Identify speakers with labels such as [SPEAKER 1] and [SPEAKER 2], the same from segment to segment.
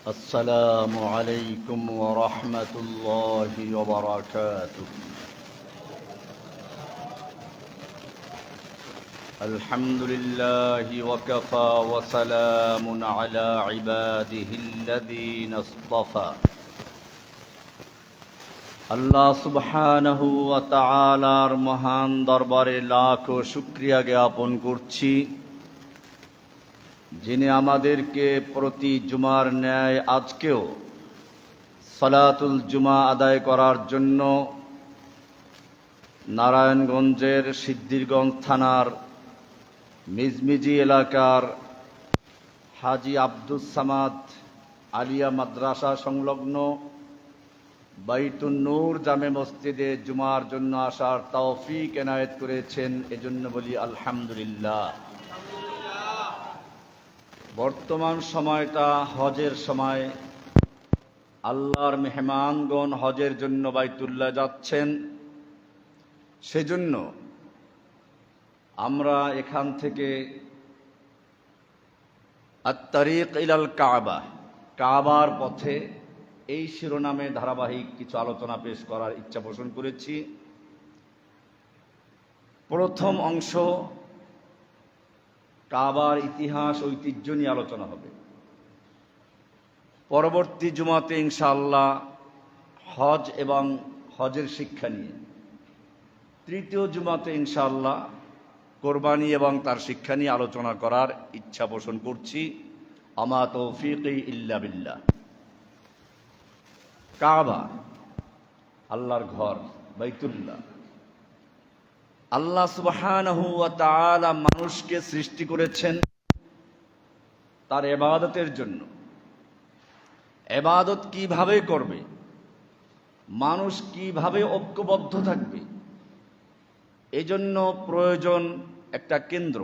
[SPEAKER 1] السلام عليكم ورحمة الله وبركاته. الحمد لله وكفى وسلام على عباده الذين اصطفى. আল্লাহ সুবহানাহু ওয়া তাআলার মহান দরবারে লাখ শুকরিয়া জ্ঞাপন করছি, যিনি আমাদেরকে প্রতি জুমার ন্যায় আজকেও সালাতুল জুমা আদায় করার জন্য নারায়ণগঞ্জের সিদ্ধিরগঞ্জ থানার মিজমিজি এলাকার হাজী আব্দুস সামাদ আলিয়া মাদ্রাসা সংলগ্ন বাইতুন নূর জামে মসজিদে জুমার জন্য আসার তৌফিক এনায়েত করেছেন, এজন্য বলি আলহামদুলিল্লাহ। বর্তমান সময়টা হজের সময়, আল্লাহর মেহমানগণ হজের জন্য বাইতুল্লাহ যাচ্ছেন। সেজন্য আমরা এখান থেকে আত-তারিক ইলাল কাবা, কাবার পথে, এই শিরোনামে ধারাবাহিক কিছু আলোচনা পেশ করার ইচ্ছা পোষণ করেছি। প্রথম অংশ কাবার ইতিহাস ঐতিহ্য নিয়ে আলোচনা হবে। পরবর্তী জুমাতে ইনশাআল্লাহ হজ এবং হজের শিক্ষা নিয়ে, তৃতীয় জুমাতে ইনশাআল্লাহ কোরবানি এবং তার শিক্ষা নিয়ে আলোচনা করার ইচ্ছা পোষণ করছি। আমা তৌফিকি ইল্লা বিল্লাহ। কাবা আল্লাহর ঘর, বাইতুল্লাহ। আল্লাহ সুবহানাহু ওয়া তাআলা মানুষকে সৃষ্টি করেছেন তার ইবাদতের জন্য। ইবাদত কিভাবে করবে, মানুষ কিভাবে ঐক্যবদ্ধ থাকবে, এজন্য প্রয়োজন একটা কেন্দ্র,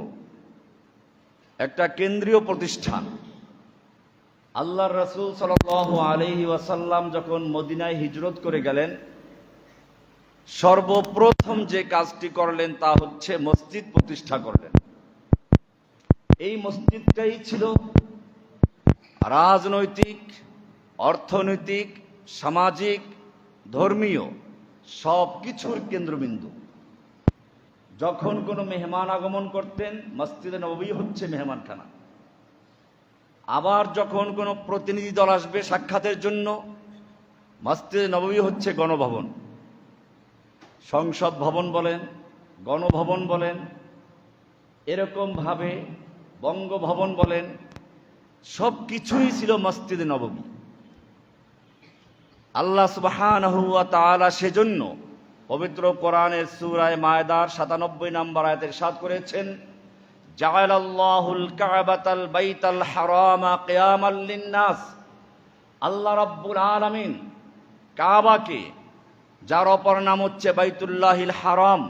[SPEAKER 1] একটা কেন্দ্রীয় প্রতিষ্ঠান। আল্লাহর রাসূল সাল্লাল্লাহু আলাইহি ওয়াসাল্লাম যখন মদিনায় হিজরত করে গেলেন, সর্বপ্রথম যে কাজটি করলেন তা হচ্ছে মসজিদ প্রতিষ্ঠা করলেন। এই মসজিদটাই ছিল রাজনৈতিক, অর্থনৈতিক, সামাজিক, ধর্মীয় সব কিছুর কেন্দ্রবিন্দু। যখন কোনো মেহমান আগমন করতেন, মসজিদে নববী হচ্ছে মেহমানখানা। আবার যখন কোনো প্রতিনিধি দল আসবে সাক্ষাতের জন্য, মসজিদে নববী হচ্ছে গণভবন। সংসদ ভবন বলেন, গণভবন বলেন, এরকমভাবে বঙ্গভবন বলেন, সব কিছুই ছিল মসজিদে নববী। আল্লাহ সুবহানাহু ওয়া তাআলা সেজন্য পবিত্র কোরআনের সূরা মায়দার ৯৭ নম্বর আয়াতে ইরশাদ করেছেন, জাআলাল্লাহুল কাবাতাল বাইতাল হারামা কিয়ামাল লিন্নাস। আল্লাহ রাব্বুল আলামিন কাবাকে, যার অপর নাম হচ্ছে বাইতুল্লাহিল হারাম,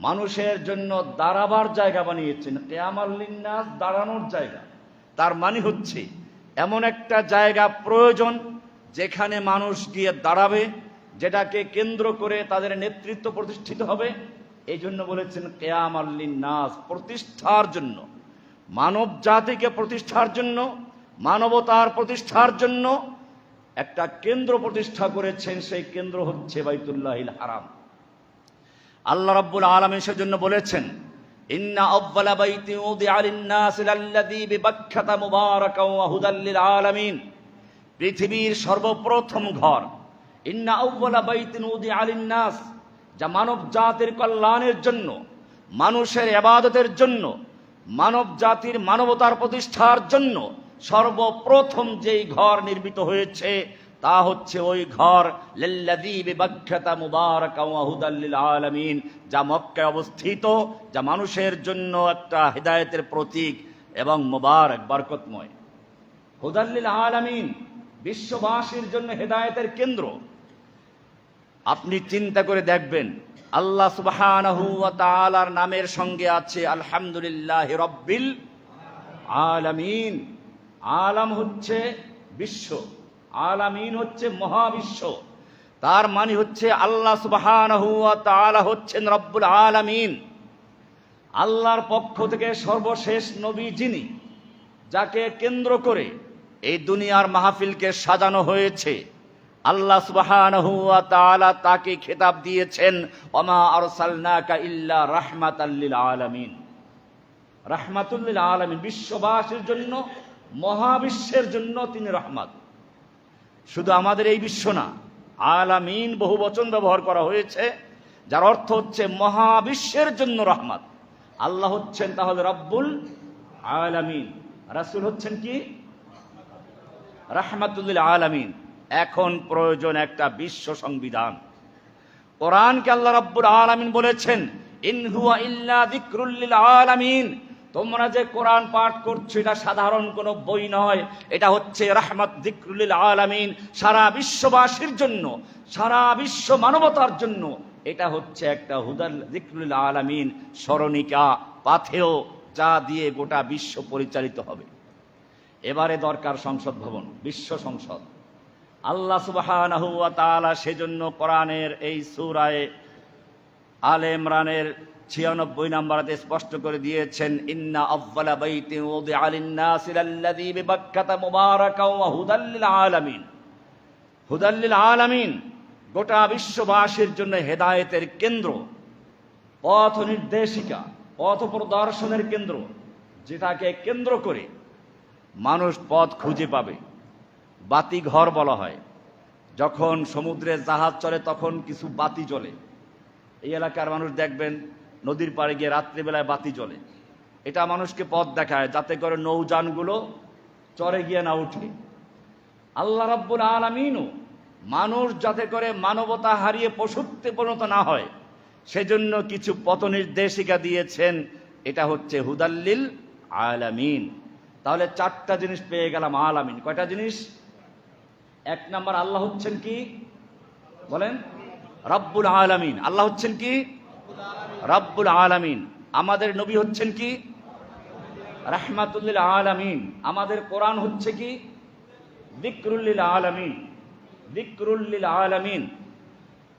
[SPEAKER 1] মানুষের জন্য দাঁড়াবার জায়গা বানিয়েছেন। কিয়ামাল লিন্নাস, দাঁড়ানোর জায়গা। তার মানে হচ্ছে এমন একটা জায়গা প্রয়োজন যেখানে মানুষ গিয়ে দাঁড়াবে, যেটাকে কেন্দ্র করে তাদের নেতৃত্ব প্রতিষ্ঠিত হবে। এই জন্য বলেছেন কিয়ামাল লিন্নাস, প্রতিষ্ঠার জন্য, মানব জাতিকে প্রতিষ্ঠার জন্য, মানবতার প্রতিষ্ঠার জন্য একটা কেন্দ্র প্রতিষ্ঠা করেছেন। সেই কেন্দ্র হচ্ছে বাইতুল্লাহিল হারাম। আল্লাহ রাব্বুল আলামিন সেজন্য বলেছেন, ইন্না আউয়ালা বাইতি উযিআ লিন-নাস লাল্লাযী বিবাক্কাতা মুবারাকান ওয়া হুদাল লিল আলামিন। পৃথিবীর সর্বপ্রথম ঘর, ইন্না আউয়ালা বাইতিন উযিআ লিন-নাস, যা মানব জাতির কল্যাণের জন্য, মানুষের ইবাদতের জন্য, মানব জাতির মানবতার প্রতিষ্ঠার জন্য সর্বপ্রথম যেই ঘর নির্মিত হয়েছে তা হচ্ছে ওই ঘর লিল্লাযী বিবাক্কাতা মুবারাকান ওয়া হুদাল লিল আলামিন, যা মক্কায় অবস্থিত, যা মানুষের জন্য একটা হিদায়াতের প্রতীক এবং মুবারক, বরকতময়। হুদাল লিল আলামিন, বিশ্ববাসীর জন্য হিদায়াতের কেন্দ্র। আপনি চিন্তা করে দেখবেন, আল্লাহ সুবহানাহু ওয়া তাআলার নামের সঙ্গে আছে আলহামদুলিল্লাহি রাব্বিল আলামিন। আলাম হচ্ছে বিশ্ব, আলামিন হচ্ছে মহাবিশ্ব। তার মানে হচ্ছে আল্লাহ সুবহানাহু ওয়া তাআলা হচ্ছেন রব্বুল আলামিন। আল্লাহর পক্ষ থেকে সর্বশেষ নবী যিনি, যাকে কেন্দ্র করে এই দুনিয়ার মাহফিলকে সাজানো হয়েছে, আল্লাহ সুবহানাহু ওয়া তাআলা তাকে খেতাব দিয়েছেন ওমা আরসালনাকা ইল্লা রাহমাতাল লিল আলামিন। রাহমাতুল লিল আলামিন, বিশ্ববাসীর জন্য, মহাবিশ্বের জন্য তিনি রহমত। শুধু আমাদের এই বিশ্ব না, আলামিন বহু বচন ব্যবহার করা হয়েছে, যার অর্থ হচ্ছে মহাবিশ্বের জন্য রহমত। আল্লাহ হচ্ছেন তাহলে রব্বুল আলামিন, রাসূল হচ্ছেন কি রাহমাতুল লিল আলামিন। এখন প্রয়োজন একটা বিশ্ব সংবিধান। কোরআনকে আল্লাহ রাব্বুল আলামিন বলেছেন ইন হুয়া ইল্লা যিকরুল লিল আলামিন। তোমরা যে কোরআন পাঠ করছো এটা সাধারণ কোনো বই নয়, এটা হচ্ছে রাহমাত যিকরুল লিল আলামিন, সারা বিশ্ববাসীর জন্য, সারা বিশ্ব মানবতার জন্য। এটা হচ্ছে একটা হুদাল যিকরুল লিল আলামিন, স্মরণিকা, পাথেয়, যা দিয়ে গোটা বিশ্ব পরিচালিত হবে। এবারে দরকার সংসদ ভবন, বিশ্ব সংসদ। আল্লাহ সুবহানাহু ওয়া তাআলা সেজন্য কোরআনের এই সূরা আলে ইমরানের 96 নম্বর আয়াতে স্পষ্ট করে দিয়েছেন ইন্না আউয়ালা বাইতিন উযিআ লিন-নাসি লাল্লাযী বিবাক্কাতা মুবারাকাও ওয়া হুদাল লিল আলামিন। হুদাল লিল আলামিন, গোটা বিশ্ববাসীর জন্য হেদায়েতের কেন্দ্র, পথ নির্দেশিকা, পথ প্রদর্শনের কেন্দ্র, যেটাকে কেন্দ্র করে মানুষ পথ খুঁজে পাবে। বাতি ঘর বলা হয়, যখন সমুদ্রে জাহাজ চলে তখন কিছু বাতি জ্বলে। এই এলাকার মানুষ দেখবেন নদীর পাড়ে গিয়ে রাত্রিবেলায় বাতি জ্বলে, এটা মানুষকে পথ দেখায় যাতে করে নৌযানগুলো চরে গিয়ে না উঠে। আল্লাহ রাব্বুল আলামিনও মানুষ যাতে করে মানবতা হারিয়ে পশুত্বে পরিণত না হয় সেজন্য কিছু পথ নির্দেশিকা দিয়েছেন, এটা হচ্ছে হুদাল্লিল আলামিন। তাহলে চারটা জিনিস পেয়ে গেলাম আলামিন। কয়টা জিনিস? এক নাম্বার, আল্লাহ হচ্ছেন কি বলেন? রব্বুল আলামিন। আল্লাহ হচ্ছেন কি? রব্বুল আলামিন। আমাদের নবী হচ্ছেন কি? রাহমাতুল লিল আলামিন। আমাদের কোরআন হচ্ছে কি? যিকরুল লিল আলামিন, যিকরুল লিল আলামিন।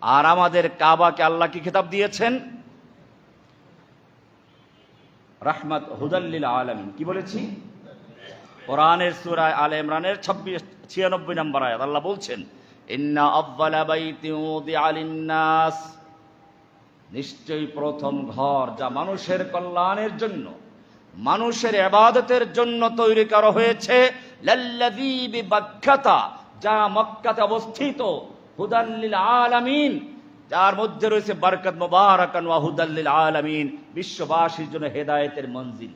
[SPEAKER 1] আর আমাদের কাবাকে আল্লাহ কি খেতাব দিয়েছেন? রাহমাত হুদাল লিল আলামিন। কি বলেছি? কোরআনের সূরা আলে ইমরানের 96 নম্বর আয়াত আল্লাহ বলছেন ইন্না আউয়ালা বাইতিন উযিআ লিন-নাস, নিশ্চয়ই প্রথম ঘর যা মানুষের কল্যাণের জন্য, মানুষের ইবাদতের জন্য তৈরি করা হয়েছে, লাল্লাযী বিবাক্কাতা, যা মক্কাতে অবস্থিত, হুদাল লিল আলামিন, যার মধ্যে রয়েছে বরকত, মুবারাকান ওয়া হুদাল লিল আলামিন, বিশ্ববাসীর জন্য হেদায়েতের মঞ্জিল।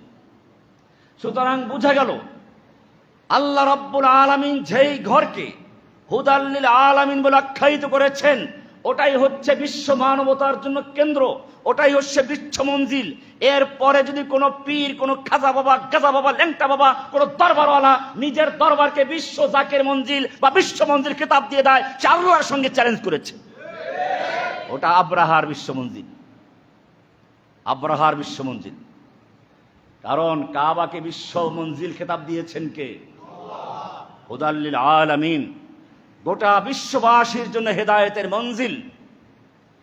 [SPEAKER 1] সুতরাং বোঝা গেল আল্লাহ রাব্বুল আলামিন যেই ঘরকে হুদাল লিল আলামিন বলে আখ্যায়িত করেছেন, ওটাই হচ্ছে বিশ্ব মানবতার জন্য কেন্দ্র, ওটাই হচ্ছে বিশ্ব মঞ্জিল। এরপরে যদি কোনো পীর, কোনো খাজা বাবা, গাজা বাবা, ল্যাংটা বাবা, কোনো দরবারওয়ালা নিজের দরবারকে বিশ্ব জাকের মঞ্জিল বা বিশ্ব মঞ্জিল খেতাব দিয়ে দেয়, সে আল্লাহর সঙ্গে চ্যালেঞ্জ করেছে। ওটা আব্রাহার বিশ্ব মঞ্জিল, আব্রাহার বিশ্ব মঞ্জিল। কারণ কাবাকে বিশ্ব মঞ্জিল খেতাব দিয়েছেন কে? হুদাল লিল আলামিন, গোটা বিশ্ববাসীর জন্য হেদায়েতের মঞ্জিল।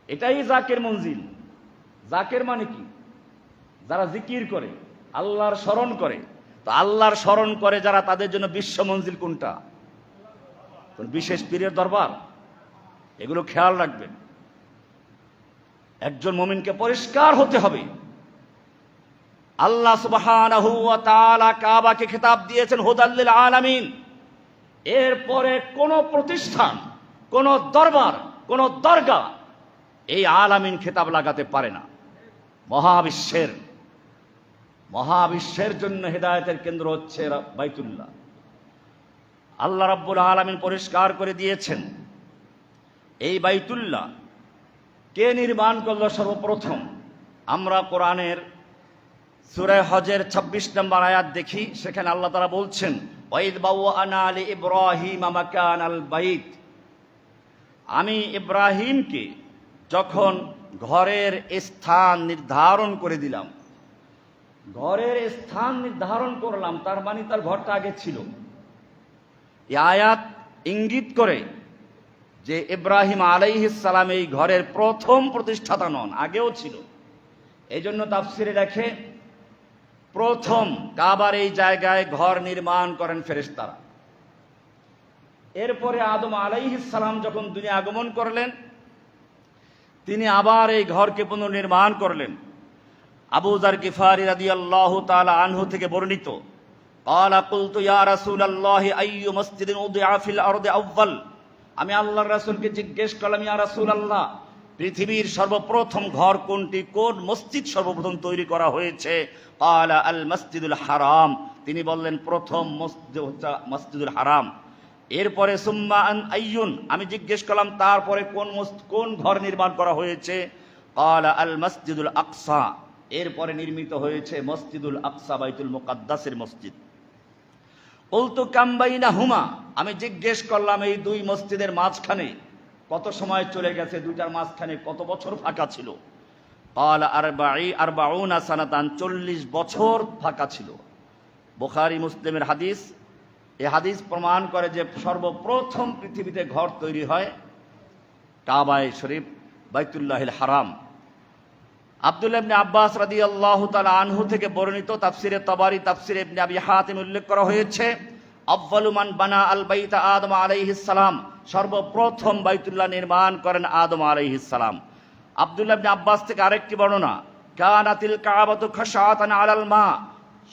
[SPEAKER 1] এটাই জাকের মঞ্জিল। জাকের মানে কি? যারা জিকির করে, আল্লাহর স্মরণ করে। তো আল্লাহর স্মরণ করে যারা, তাদের জন্য বিশ্ব মঞ্জিল কোনটা? কোন বিশেষ পীরের দরবার? এগুলো খেয়াল রাখবেন। একজন মুমিনকে পরিষ্কার হতে হবে। আল্লাহ সুবহানাহু ওয়া তাআলা কাবাকে খেতাব দিয়েছেন হুদাল লিল আলামিন। এরপরে কোন প্রতিষ্ঠান, কোন দরবার, কোন দরগা এই আলামিন খেতাব লাগাতে পারে না। মহাবিশ্বের জন্য হেদায়েতের কেন্দ্র হচ্ছে বাইতুল্লাহ। আল্লাহ রাব্বুল আলামিন পরিষ্কার করে দিয়েছেন এই বাইতুল্লাহ কে নির্মাণ করলো সর্বপ্রথম। আমরা কোরআনের সূরা হজের 26 নম্বর আয়াত দেখি, সেখানে আল্লাহ তাআলা বলছেন ওয়াইদ বাওয়ানা লিইব্রাহিম মাকানাল বাইত। আমি ইব্রাহিমকে যখন ঘরের স্থান নির্ধারণ করে দিলাম, ঘরের স্থান নির্ধারণ করলাম, তার মানে তার ঘরটা আগে ছিল। এই আয়াত ইঙ্গিত করে যে ইব্রাহিম আলাইহিস সালাম এই ঘরের প্রথম প্রতিষ্ঠাতা নন, আগেও ছিল। এই জন্য তাফসিরে লেখে প্রথম কাবার এই জায়গায় ঘর নির্মাণ করেন ফেরেশতারা। এরপরে আদম আলাইহিস সালাম যখন দুনিয়া আগমন করলেন, তিনি আবার এই ঘরকে পুনর্নির্মাণ করলেন। আবু যার গিফারি রাদিয়াল্লাহু তাআলা আনহু থেকে বর্ণিত, ক্বালা কুলতু ইয়া রাসূলাল্লাহি আইয়ু মসজিদিন উদিআ ফিল আরদি আউয়াল, আমি আল্লাহর রাসূলকে জিজ্ঞেস করলাম, ইয়া রাসূলুল্লাহ, পৃথিবীর সর্বপ্রথম ঘর কোনটি, কোন মসজিদ সর্বপ্রথম তৈরি করা হয়েছে? ক্বালা আল মসজিদুল হারাম, তিনি বললেন প্রথম মসজিদ হচ্ছে মসজিদুল হারাম। এরপরে সুম্মা আন আইয়ুন, আমি জিজ্ঞেস করলাম তারপরে কোন ঘর নির্মাণ করা হয়েছে? ক্বালা আল মসজিদুল আকসা, এরপরে নির্মিত হয়েছে মসজিদুল আকসা, বাইতুল মুকাদ্দাসের মসজিদ। কুলতু কাম বাইনাহুমা, আমি জিজ্ঞেস করলাম এই দুই মসজিদের মাঝখানে কত সময় চলে গেছে, দুইটার মাঝখানে কত বছর ফাঁকা ছিল? ক্বালা আরবাউনা সানাতান, 40 বছর ফাঁকা ছিল। বুখারী মুসলিমের হাদিস। এই হাদিস প্রমাণ করে যে সর্বপ্রথম পৃথিবীতে ঘর তৈরি হয় কাবায়ে শরীফ, বাইতুল্লাহিল হারাম। আব্দুল্লাহ ইবনে আব্বাস রাদিয়াল্লাহু তাআলা আনহু থেকে বর্ণিত, তাফসিরে তাবারি, তাফসিরে ইবনে আবি হাতিম উল্লেখ করা হয়েছে, আউয়ালু মান বানা আল বাইতা আদম আলাইহিস সালাম, সর্বপ্রথম বাইতুল্লাহ নির্মাণ করেন আদম আলাইহিস সালাম। আব্দুল্লাহ ইবনে আব্বাস থেকে আরেকটি বর্ণনা, কানাতিল কাবাতু খাশাতান আলাল মা,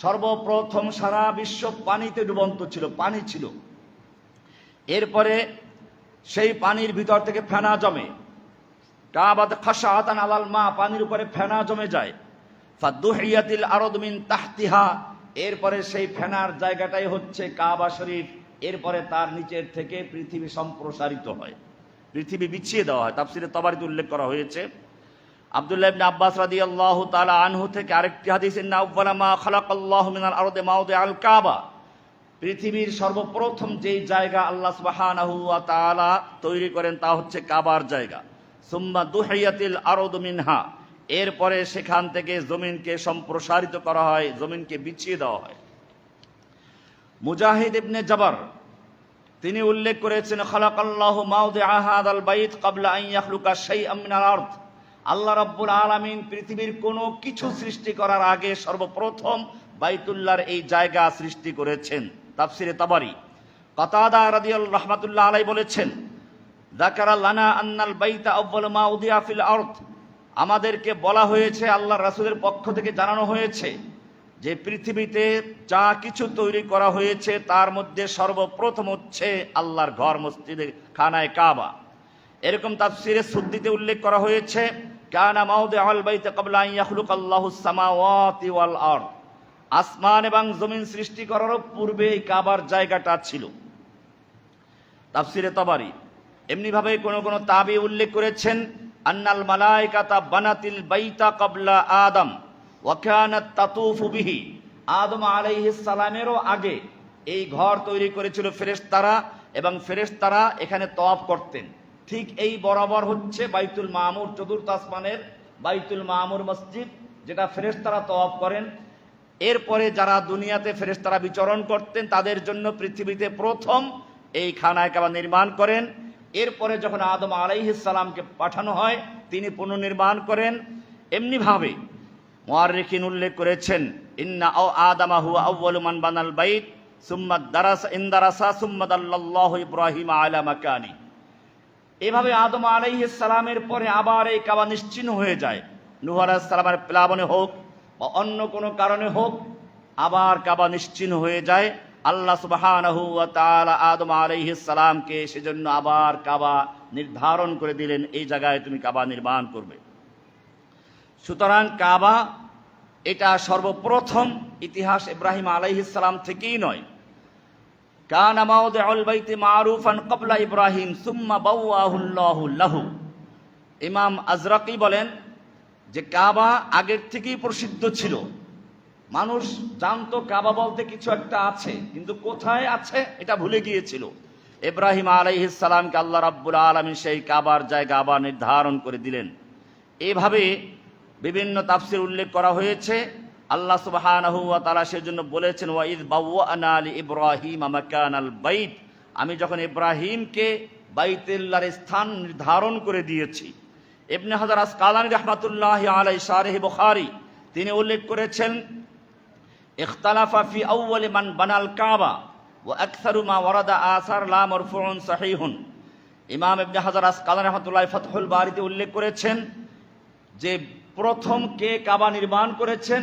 [SPEAKER 1] সর্বপ্রথম সারা বিশ্ব পানিতে ডুবন্ত ছিল, পানি ছিল। এরপরে সেই পানির ভিতর থেকে ফেনা জমে, কাবাত খাশাতান আলাল মা, পানির উপরে ফেনা জমে যায়। ফাদুহিয়াতিল আরদ মিন তাহতিহা, এরপরে সেই ফেনার জায়গাটাই হচ্ছে কাবা শরীফ। এরপরে তার নিচের থেকে পৃথিবী সম্প্রসারিত হয়, পৃথিবী বিছিয়ে দেওয়া হয়। তাফসিরে তাবারিতে উল্লেখ করা হয়েছে। আব্দুল্লাহ ইবনে আব্বাস রাদিয়াল্লাহু তাআলা আনহু থেকে আরেকটি হাদিস, ইন্না আউয়ালা মা খালাকাল্লাহু মিনাল আরদি মাওদিআল কাবা, পৃথিবীর সর্বপ্রথম যেই জায়গা আল্লাহ সুবহানাহু ওয়া তাআলা তৈরি করেন তা হচ্ছে কাবার জায়গা। সুম্মা দুহিয়াতিল আরদু মিনহা, এরপরে সেখান থেকে জমিনকে সম্প্রসারিত করা হয়, জমিনকে বিছিয়ে দেওয়া হয়। মুজাহিদ ইবনে জাবার তিনি উল্লেখ করেছেন, খালাকাল্লাহু মাওদিআ হাযাল বাইত ক্বাবলা আন ইয়াখলুকা শাইআম মিনাল আরদ, আল্লাহ রাব্বুল আলামিন পৃথিবীর কোনো কিছু সৃষ্টি করার আগে সর্বপ্রথম বাইতুল্লাহর এই জায়গা সৃষ্টি করেছেন। তাফসিরে তাবারি। কাতাদা রাদিয়াল্লাহু রাহমাতুল্লাহ আলাইহি বলেছেন, যাকারা লানা আন্নাল বাইতা আউয়ালু মা উদিয়া ফিল আরদ, আমাদেরকে বলা হয়েছে, আল্লাহর রাসূলের পক্ষ থেকে জানানো হয়েছে যে পৃথিবীতে যা কিছু তৈরি করা হয়েছে তার মধ্যে সর্বপ্রথম হচ্ছে আল্লাহর ঘর, মসজিদে খানায়ে কাবা। এরকম তাফসিরে সুদ্দিতে উল্লেখ করা হয়েছে, কানা মাওদিআল বাইত ক্বাবলা আন ইয়াখলুকাল্লাহুস সামাওয়াতি ওয়াল আরদ, আসমান এবং জমিন সৃষ্টি করারও পূর্বে এই কাবার জায়গাটা ছিল। তাফসিরে তাবারি। এমনিভাবে কোন কোন তাবি উল্লেখ করেছেন, আন্নাল মালায়েকাতা বানাতিল বাইতা ক্বাবলা আদম ওয়া কানাত তাতুফু বিহি, আদম আলাইহিস সালামেরও আগে এই ঘর তৈরি করেছিল ফেরেশতারা, এবং ফেরেশতারা এখানে তওয়াফ করতেন। ঠিক এই বরাবর হচ্ছে বাইতুল মামুর, চতুর্থ আসমানের বাইতুল মামুর মসজিদ, যেটা ফেরেশতারা তওয়াফ করেন। এরপরে যারা দুনিয়াতে ফেরেশতারা বিচরণ করতেন তাদের জন্য পৃথিবীতে প্রথম এই খানায়ে কাবা নির্মাণ করেন। এরপরে যখন আদম আলাইহিস সালামকে পাঠানো হয় তিনি পুনর্নির্মাণ করেন। এমনিভাবে মুআররিখিন উল্লেখ করেছেন, ইন্না আদামা হুয়া আউয়ালু মান বানাল বাইত সুম্মা দারাসা সুম্মা দাল্লাল্লাহু ইব্রাহিম আলা মাকানি। এভাবে আদম আলাইহিস সালামের পরে আবার এই কাবা নিশ্চিহ্ন হয়ে যায়। নূহ আলাইহিস সালামের প্লাবনে হোক বা অন্য কোনো কারণে হোক, আবার কাবা নিশ্চিহ্ন হয়ে যায়। আল্লাহ সুবহানাহু ওয়া তাআলা আদম আলাইহিস সালামকে সেজন্য আবার কাবা নির্ধারণ করে দিলেন, এই জায়গায় তুমি কাবা নির্মাণ করবে। সুতরাং কাবা এটা সর্বপ্রথম ইতিহাস ইব্রাহিম আলাইহিস সালাম থেকেই নয়। কানা মাওদিউল বাইতি মারুফান ক্বাবলা ইব্রাহিম সুম্মা বাওয়াহুল্লাহু লাহু। ইমাম আজরাকি বলেন যে কাবা আগের থেকেই প্রসিদ্ধ ছিল, মানুষ জানতো কাবা বলতে কিছু একটা আছে, কিন্তু কোথায় আছে এটা ভুলে গিয়েছিল। ইব্রাহিম আলাইহিস সালামকে আল্লাহ রাব্বুল আলামিন সেই কাবার জায়গা আবার নির্ধারণ করে দিলেন। এইভাবে বিভিন্ন তাফসির উল্লেখ করা হয়েছে। আল্লাহ সুবহানাহু ওয়া তাআলা সেজন্য বলেছেন, ওয়া ইয বাওয়ানা লি ইব্রাহিম মাকানাল বাইত, আমি যখন ইব্রাহিমকে বাইতুল্লাহর স্থান নির্ধারণ করে দিয়েছি। ইবনে হাজার আসকালানী রাহমাতুল্লাহি আলাইহি শারহ বুখারী তিনি উল্লেখ করেছেন, ইখতালাফা ফি আউয়ালি মান বানাল কাবা, ওয়া আকসারু মা ওয়ারাদা আসার লা মারফুউন সহিহুন। ইমাম ইবনে হাজার আসকালানী রাহমাতুল্লাহি ফাতহুল বারীতে উল্লেখ করেছেন যে প্রথম কে কাবা নির্মাণ করেছেন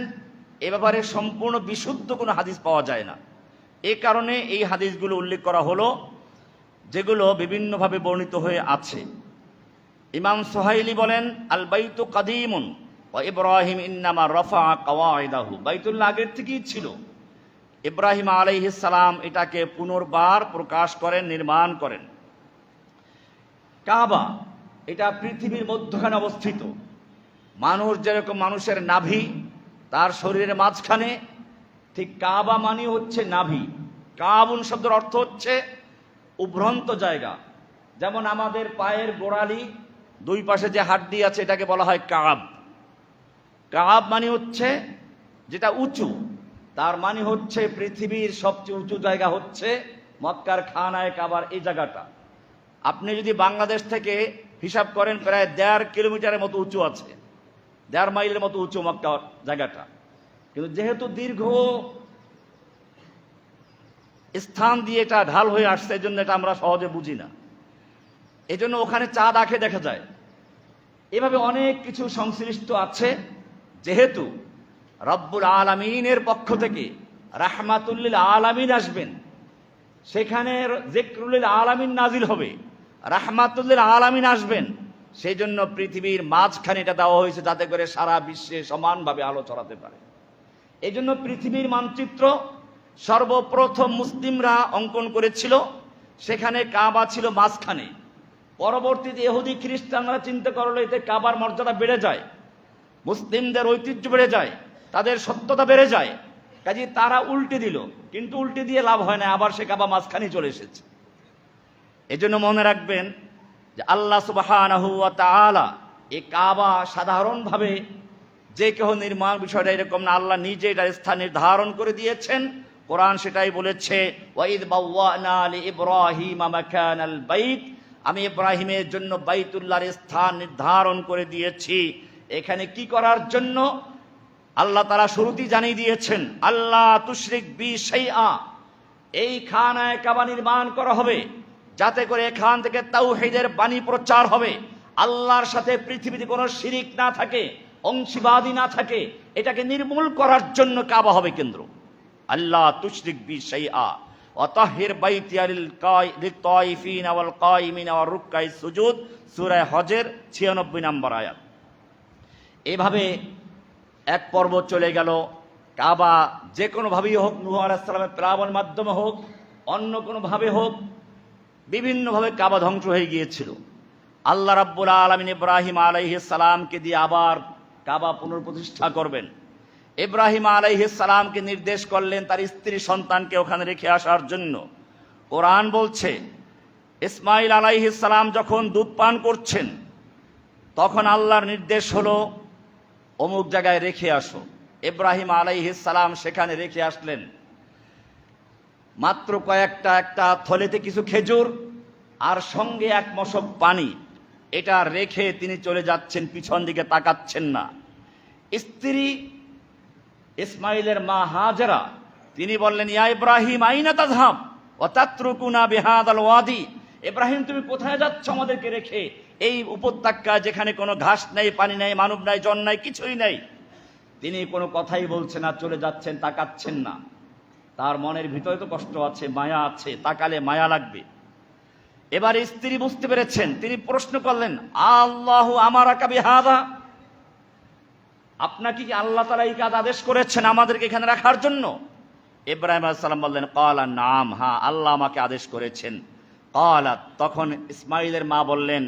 [SPEAKER 1] এ ব্যাপারে সম্পূর্ণ বিশুদ্ধ কোনো হাদিস পাওয়া যায় না। এ কারণে এই হাদিসগুলো উল্লেখ করা হলো যেগুলো বিভিন্নভাবে বর্ণিত হয়ে আছে। ইমাম সুহাইলি বলেন, আল বাইতু কাদিমুন ওয়া ইব্রাহিম ইন্নামা রাফা কাওয়াইদাহু। বাইতুল্লাহ আগের থেকেই ছিল, ইব্রাহিম আলাইহিস সালাম এটাকে পুনর্বার প্রকাশ করেন, নির্মাণ করেন। কাবা এটা পৃথিবীর মধ্যখানে অবস্থিত। মানুষ যেরকম মানুষের নাভি তার শরীরের মাঝখানে, ঠিক কাবা মানে হচ্ছে নাভি। কাবুন শব্দের অর্থ হচ্ছে উভ্রান্ত জায়গা। যেমন আমাদের পায়ের গোড়ালি দুই পাশে যে হাড্ডি আছে এটাকে বলা হয় কাব। কাব মানে হচ্ছে যেটা উঁচু, তার মানে হচ্ছে পৃথিবীর সবচেয়ে উঁচু জায়গা হচ্ছে মক্কার খানায় কাবার এই জায়গাটা। আপনি যদি বাংলাদেশ থেকে হিসাব করেন প্রায় 1.5 কিলোমিটারের মতো উঁচু আছে, 1.5 মাইলের মতো উঁচু মক্কার জায়গাটা। কিন্তু যেহেতু দীর্ঘ স্থান দিয়ে এটা ঢাল হয়ে আসছে, এই জন্য এটা আমরা সহজে বুঝি না। এই জন্য ওখানে চাঁদ আঁকে দেখা যায়। এভাবে অনেক কিছু সংশ্লিষ্ট আছে। যেহেতু রব্বুল আলামিনের পক্ষ থেকে রাহমাতুল লিল আলামিন আসবেন, সেখানে যিকরুল লিল আলামিন নাজিল হবে, রাহমাতুল লিল আলামিন আসবেন, সেই জন্য পৃথিবীর মাঝখানে এটা দেওয়া হয়েছে যাতে করে সারা বিশ্বে সমানভাবে আলো ছড়াতে পারে। এই জন্য পৃথিবীর মানচিত্র সর্বপ্রথম মুসলিমরা অঙ্কন করেছিল, সেখানে কাবা ছিল মাঝখানে। পরবর্তীতে ইহুদি খ্রিস্টানরা চিন্তা করলো এতে কাবার মর্যাদা বেড়ে যায়, মুসলিমদের ঐতিহ্য বেড়ে যায়, তাদের সত্যতা বেড়ে যায়, কাজে তারা উল্টে দিল। কিন্তু উল্টে দিয়ে লাভ হয় না, আবার সে কাবা মাঝখানে চলে এসেছে। এজন্য মনে রাখবেন যে আল্লাহ সুবহানাহু ওয়া তাআলা এই কাবা সাধারণভাবে যে কেউ নির্মাণ বিষয়টা এরকম না, আল্লাহ নিজে এটার স্থান নির্ধারণ করে দিয়েছেন। কোরআন সেটাই বলেছে, ওয়াইদ বাওয়ানা লিইব্রাহিম মাকানাল বাইত, আমি ইব্রাহিমের জন্য বাইতুল্লাহর স্থান নির্ধারণ করে দিয়েছি। এখানে কি করার জন্য আল্লাহ তাআলা শুরুতেই জানিয়ে দিয়েছেন, আল্লাহ তুশরিক বি শাইআ, এই খানায় কাবা নির্মাণ করা হবে যাতে করে এখান থেকে তাওহীদের বাণী প্রচার হবে, আল্লাহর সাথে পৃথিবীতে কোনো শিরিক না থাকে, অংশীবাদী না থাকে। এটাকে নির্মূল করার জন্য কাবা হবে কেন্দ্র। আল্লাহ তুশরিক বি শাইআ ওয়া তাহির বাইতিয়া লিত-তাইফিনা ওয়াল কায়িমিনা ওয়ার রুকআইস সুজুদ, সূরা হজের 96 নম্বর আয়াত। এভাবে এক পর্ব চলে গেল। কাবা যে কোনোভাবেই হোক, নূহ আলাইহিস সালামের প্লাবনের মাধ্যমে হোক, অন্য কোনোভাবে হোক, বিভিন্নভাবে কাবা ধ্বংস হয়ে গিয়েছিল। আল্লাহ রাব্বুল আলামিন ইব্রাহিম আলাইহিস সালামকে দিয়ে আবার কাবা পুনঃপ্রতিষ্ঠা করবেন। ইব্রাহিম আলাইহিস সালামকে নির্দেশ করলেন তার স্ত্রী সন্তানকে ওখানে রেখে আসার জন্য। কোরআন বলছে, ইসমাইল আলাইহিস সালাম যখন দুধ পান করছেন তখন আল্লাহর নির্দেশ হলো অমুক জায়গায় রেখে আসো। ইব্রাহিম আলাইহিস সালাম সেখানে রেখে আসলেন। মাত্র একটা থলেতে কিছু খেজুর আর সঙ্গে 1 মশক পানি, এটা রেখে তিনি চলে যাচ্ছেন, পিছন দিকে তাকাচ্ছেন না। স্ত্রী ইসমাইলের মা হাজেরা তিনি বললেন, ইয়া ইব্রাহিম আইনা তাযহাব ওয়া তাতরুকুনা বিহাদাল ওয়াদি, ইব্রাহিম তুমি কোথায় যাচ্ছ আমাদেরকে রেখে এই উপত্যকা যেখানে কোনো ঘাস নেই, পানি নেই, মানব নাই, জন নাই, কিছুই নেই। তিনি কোনো কথাই বলছেন না, চলে যাচ্ছেন, তাকাচ্ছেন না। তার মনের ভিতরে তো কষ্ট আছে, মায়া আছে, তাকালে মায়া লাগবে। এবার স্ত্রী বুঝতে পেরেছেন, তিনি প্রশ্ন করলেন, আল্লাহু আমারাকা বিহাদা, আপনাকে কি আল্লাহ তাআলা এই কাজ আদেশ করেছেন আমাদেরকে এখানে রাখার জন্য? ইব্রাহিম আলাইহিস সালাম বললেন, ক্বালা নাম, হ্যাঁ আল্লাহ আমাকে আদেশ করেছেন। ক্বালাত, তখন ইসমাইলের মা বললেন,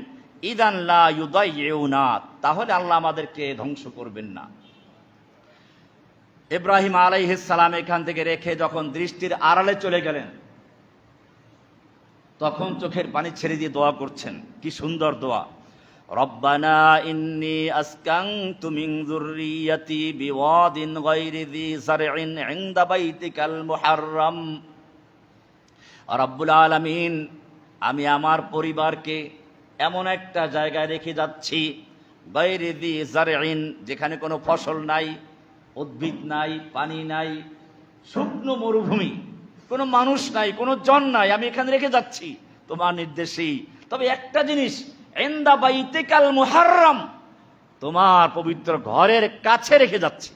[SPEAKER 1] ইদান লা ইউদাইউনা, তাহলে আল্লাহ আমাদেরকে ধ্বংস করবেন না। ইব্রাহিম আলাইহিস সালাম এখান থেকে রেখে যখন দৃষ্টির আড়ালে চলে গেলেন, তখন চোখের পানি ছেড়ে দিয়ে দোয়া করছেন। কি সুন্দর দোয়া, রব্বানা ইন্নী আসকানতু মিন যুররিয়াতি বিওয়াদিন গায়রি যী যারইন ইনদা বাইতিকাল মুহাররম। রব্বুল আলামিন, আমি আমার পরিবারকে এমন একটা জায়গায় রেখে যাচ্ছি, গায়রি যী যারইন, যেখানে কোনো ফসল নাই, উদ্ভিদ নাই, পানি নাই, শুকনো মরুভূমি। কোনো মানুষ নাই, কোনো জন নাই, আমি এখানে রেখে যাচ্ছি তোমার নির্দেশেই। তবে একটা জিনিস, ইনদা বাইতিকাল মুহাররম, তোমার পবিত্র ঘরের কাছে রেখে যাচ্ছি।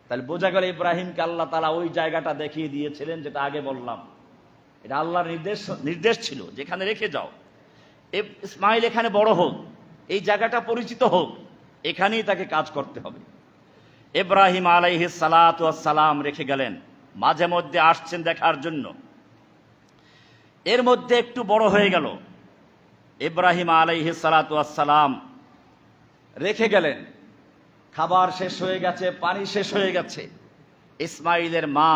[SPEAKER 1] তাহলে বোঝা গেল ইব্রাহিমকে আল্লাহ তাআলা ওই জায়গাটা দেখিয়ে দিয়েছিলেন, যেটা আগে বললাম। এটা আল্লাহর নির্দেশ ছিল, যেখানে রেখে যাও। ইসমাইল এখানে বড় হোক, এই জায়গাটা পরিচিত হোক, এখানেই তাকে কাজ করতে হবে। ইব্রাহিম আলাইহিস সালাতু ওয়াস সালাম রেখে গেলেন, মাঝে মধ্যে আসছেন দেখার জন্য। এর মধ্যে একটু বড় হয়ে গেল, ইব্রাহিম আলাইহিস সালাতু ওয়াস সালাম রেখে গেলেন। খাবার শেষ হয়ে গেছে, পানি শেষ হয়ে গেছে। ইসমাইলের মা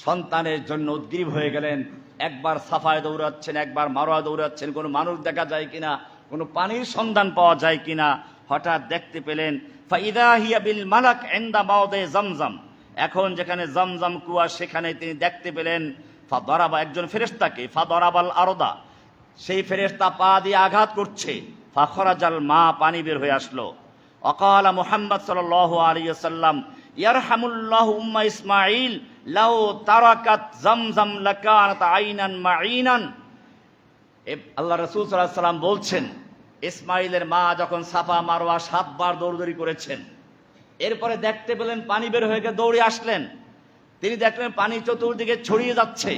[SPEAKER 1] সন্তানের জন্য উদ্গ্রীব হয়ে গেলেন। একবার সাফায় দৌড়াচ্ছেন, একবার মারোয়া দৌড়াচ্ছেন, কোনো মানুষ দেখা যায় কিনা, কোনো পানির সন্ধান পাওয়া যায় কিনা। হঠাৎ দেখতে পেলেন ফাইদা হিয়া বিল মালাক ইনদা মাওদে জমজম, এখন যেখানে জমজম কুয়া সেখানে তিনি দেখতে পেলেন ফাদারাবা, একজন ফেরেশতাকে, ফাদারাবাল আরদা, সেই ফেরেশতা পা দিয়ে আঘাত করছে। ফাখরাজাল মা, পানি বের হয়ে আসলো। অকালা মুহাম্মদ সাল্লাল্লাহু আলাইহি ওয়াসাল্লাম ইয়ারহামুল্লাহু উম্মা ইসমাঈল লাউ তারাকাত জামজাম লাকানাত আইনান মাঈনান। আল্লাহ রাসূল সাল্লাল্লাহু আলাইহি ওয়াসাল্লাম বলছেন, ইসমাইলের মা যখন সাফা মারওয়া 7 বার দৌড়দৌড়ি করেছেন, এরপরে দেখতে পেলেন পানি বের হয়ে গিয়ে দৌড়ে আসলেন। তিনি দেখলেন পানি চতুর্দিকে ছড়িয়ে যাচ্ছে,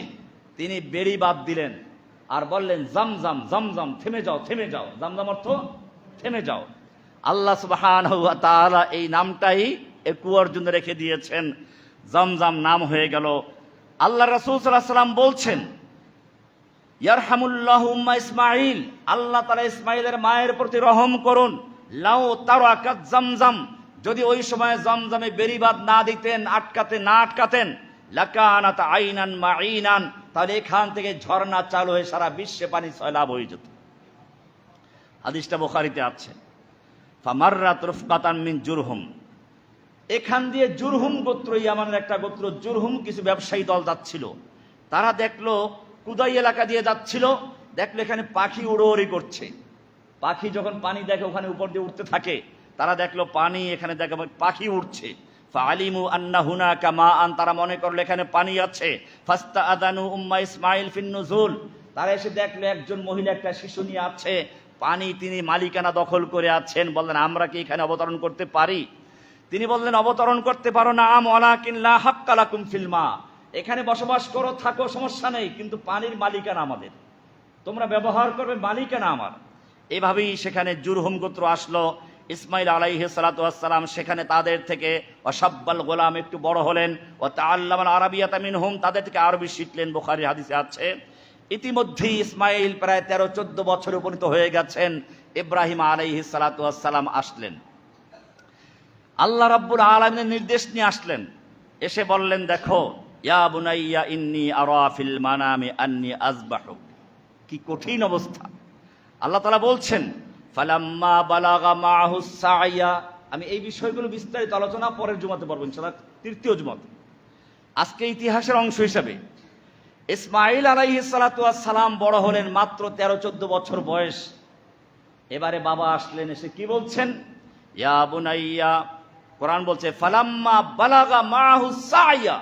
[SPEAKER 1] তিনি বেড়ি বাদ দিলেন আর বললেন জমজম জমজম, থেমে যাও থেমে যাও। জমজম অর্থ থেমে যাও। আল্লাহ সুবহানাহু ওয়া তাআলা এই নামটাই এই কুয়ার জন্য রেখে দিয়েছেন, জমজম নাম হয়ে গেল। আল্লাহ রাসূল সাল্লাল্লাহু আলাইহি ওয়াসাল্লাম বলছেন ইয়ারহামুল্লাহু উম্মা ইসমাঈল, আল্লাহ তাআলা ইসমাঈলের মায়ের প্রতি রহম করুন। লাউ তারাকাত জমজম, যদি ওই সময় জমজমে বেড়িবাদ না দিতেন, না আটকাতেন, লাকানাত আইনান মাঈনান, তাহলে এখান থেকে ঝর্ণা চালু হয়ে সারা বিশ্বে পানি সয়লাব হয়ে যেত। হাদিসটা বুখারীতে আছে। ফামাররাত রুফকাতান মিন জুরহুম, এখান দিয়ে জুরহুম গোত্র, ইয়ামানের একটা গোত্র জুরহুম, কিছু ব্যবসায়ী দল যাচ্ছিল। তারা দেখলো কুদাই এলাকা দিয়ে যাচ্ছিল, দেখলো এখানে পাখি উড়োউড়ি করছে। পাখি যখন পানি দেখে ওখানে উপর দিয়ে উঠতে থাকে, তারা দেখলো পানি, এখানে দেখে পাখি উঠছে। ফাআলিমু আন্না হুনাকা মাআন, তারা মনে করলো এখানে পানি আছে। ফাস্তাআযানু উম্মা ইসমাঈল ফিন নুজুল, তারা এসে দেখলো একজন মহিলা একটা শিশু নিয়ে আছে, পানি তিনি মালিকানা দখল করে আছেন। বললেন আমরা কি এখানে অবতরণ করতে পারি? তিনি বললেন অবতরণ করতে পারো না, ওয়ালাকিন লা হাক্কা লাকুম ফিল মা, এখানে বসবাস করো, থাকো, সমস্যা নেই, কিন্তু পানির মালিকানা আমাদের, তোমরা ব্যবহার করবে, মালিকানা আমার। এভাবেই সেখানে জুরহুম গোত্র আসলো। ইসমাইল আলাইহিস সালাতু ওয়াস সালাম সেখানে তাদের থেকে ওয়াসাব্বাল গোলাম, একটু বড় হলেন, ও তাআল্লামাল আরাবিয়াতা মিনহুম, তাদের থেকে আরবি শিখলেন। বুখারী হাদিসে আছে। ইতিমধ্যেই ইসমাইল প্রায় 13-14 বছরে উপনীত হয়ে গেছেন। ইব্রাহিম আলাইহিস সালাতু ওয়াস সালাম আসলেন, আল্লাহ রাব্বুল আলামিনের নির্দেশ নিয়ে আসলেন। এসে বললেন দেখো, ইয়া বুনাইয়া ইন্নী আরা ফিল মানামি আন্নী আযবাহুক। কি কঠিন অবস্থা। আল্লাহ তাআলা বলছেন ফালাম্মা বালাগা মাহুস সাইয়া, আমি এই বিষয়গুলো বিস্তারিত আলোচনা পরের জুমাতে পড়ব ইনশাআল্লাহ, তৃতীয় জুমাতে। আজকে ইতিহাসের অংশ হিসাবে ইসমাঈল আলাইহিস সালাতু ওয়াস সালাম বড় হলেন, মাত্র 13-14 বছর বয়স। এবারে বাবা আসলেন, এসে কি বলছেন, ইয়া বুনাইয়া, কোরআন বলছে ফালাম্মা বালাগা মাহুস সাইয়া,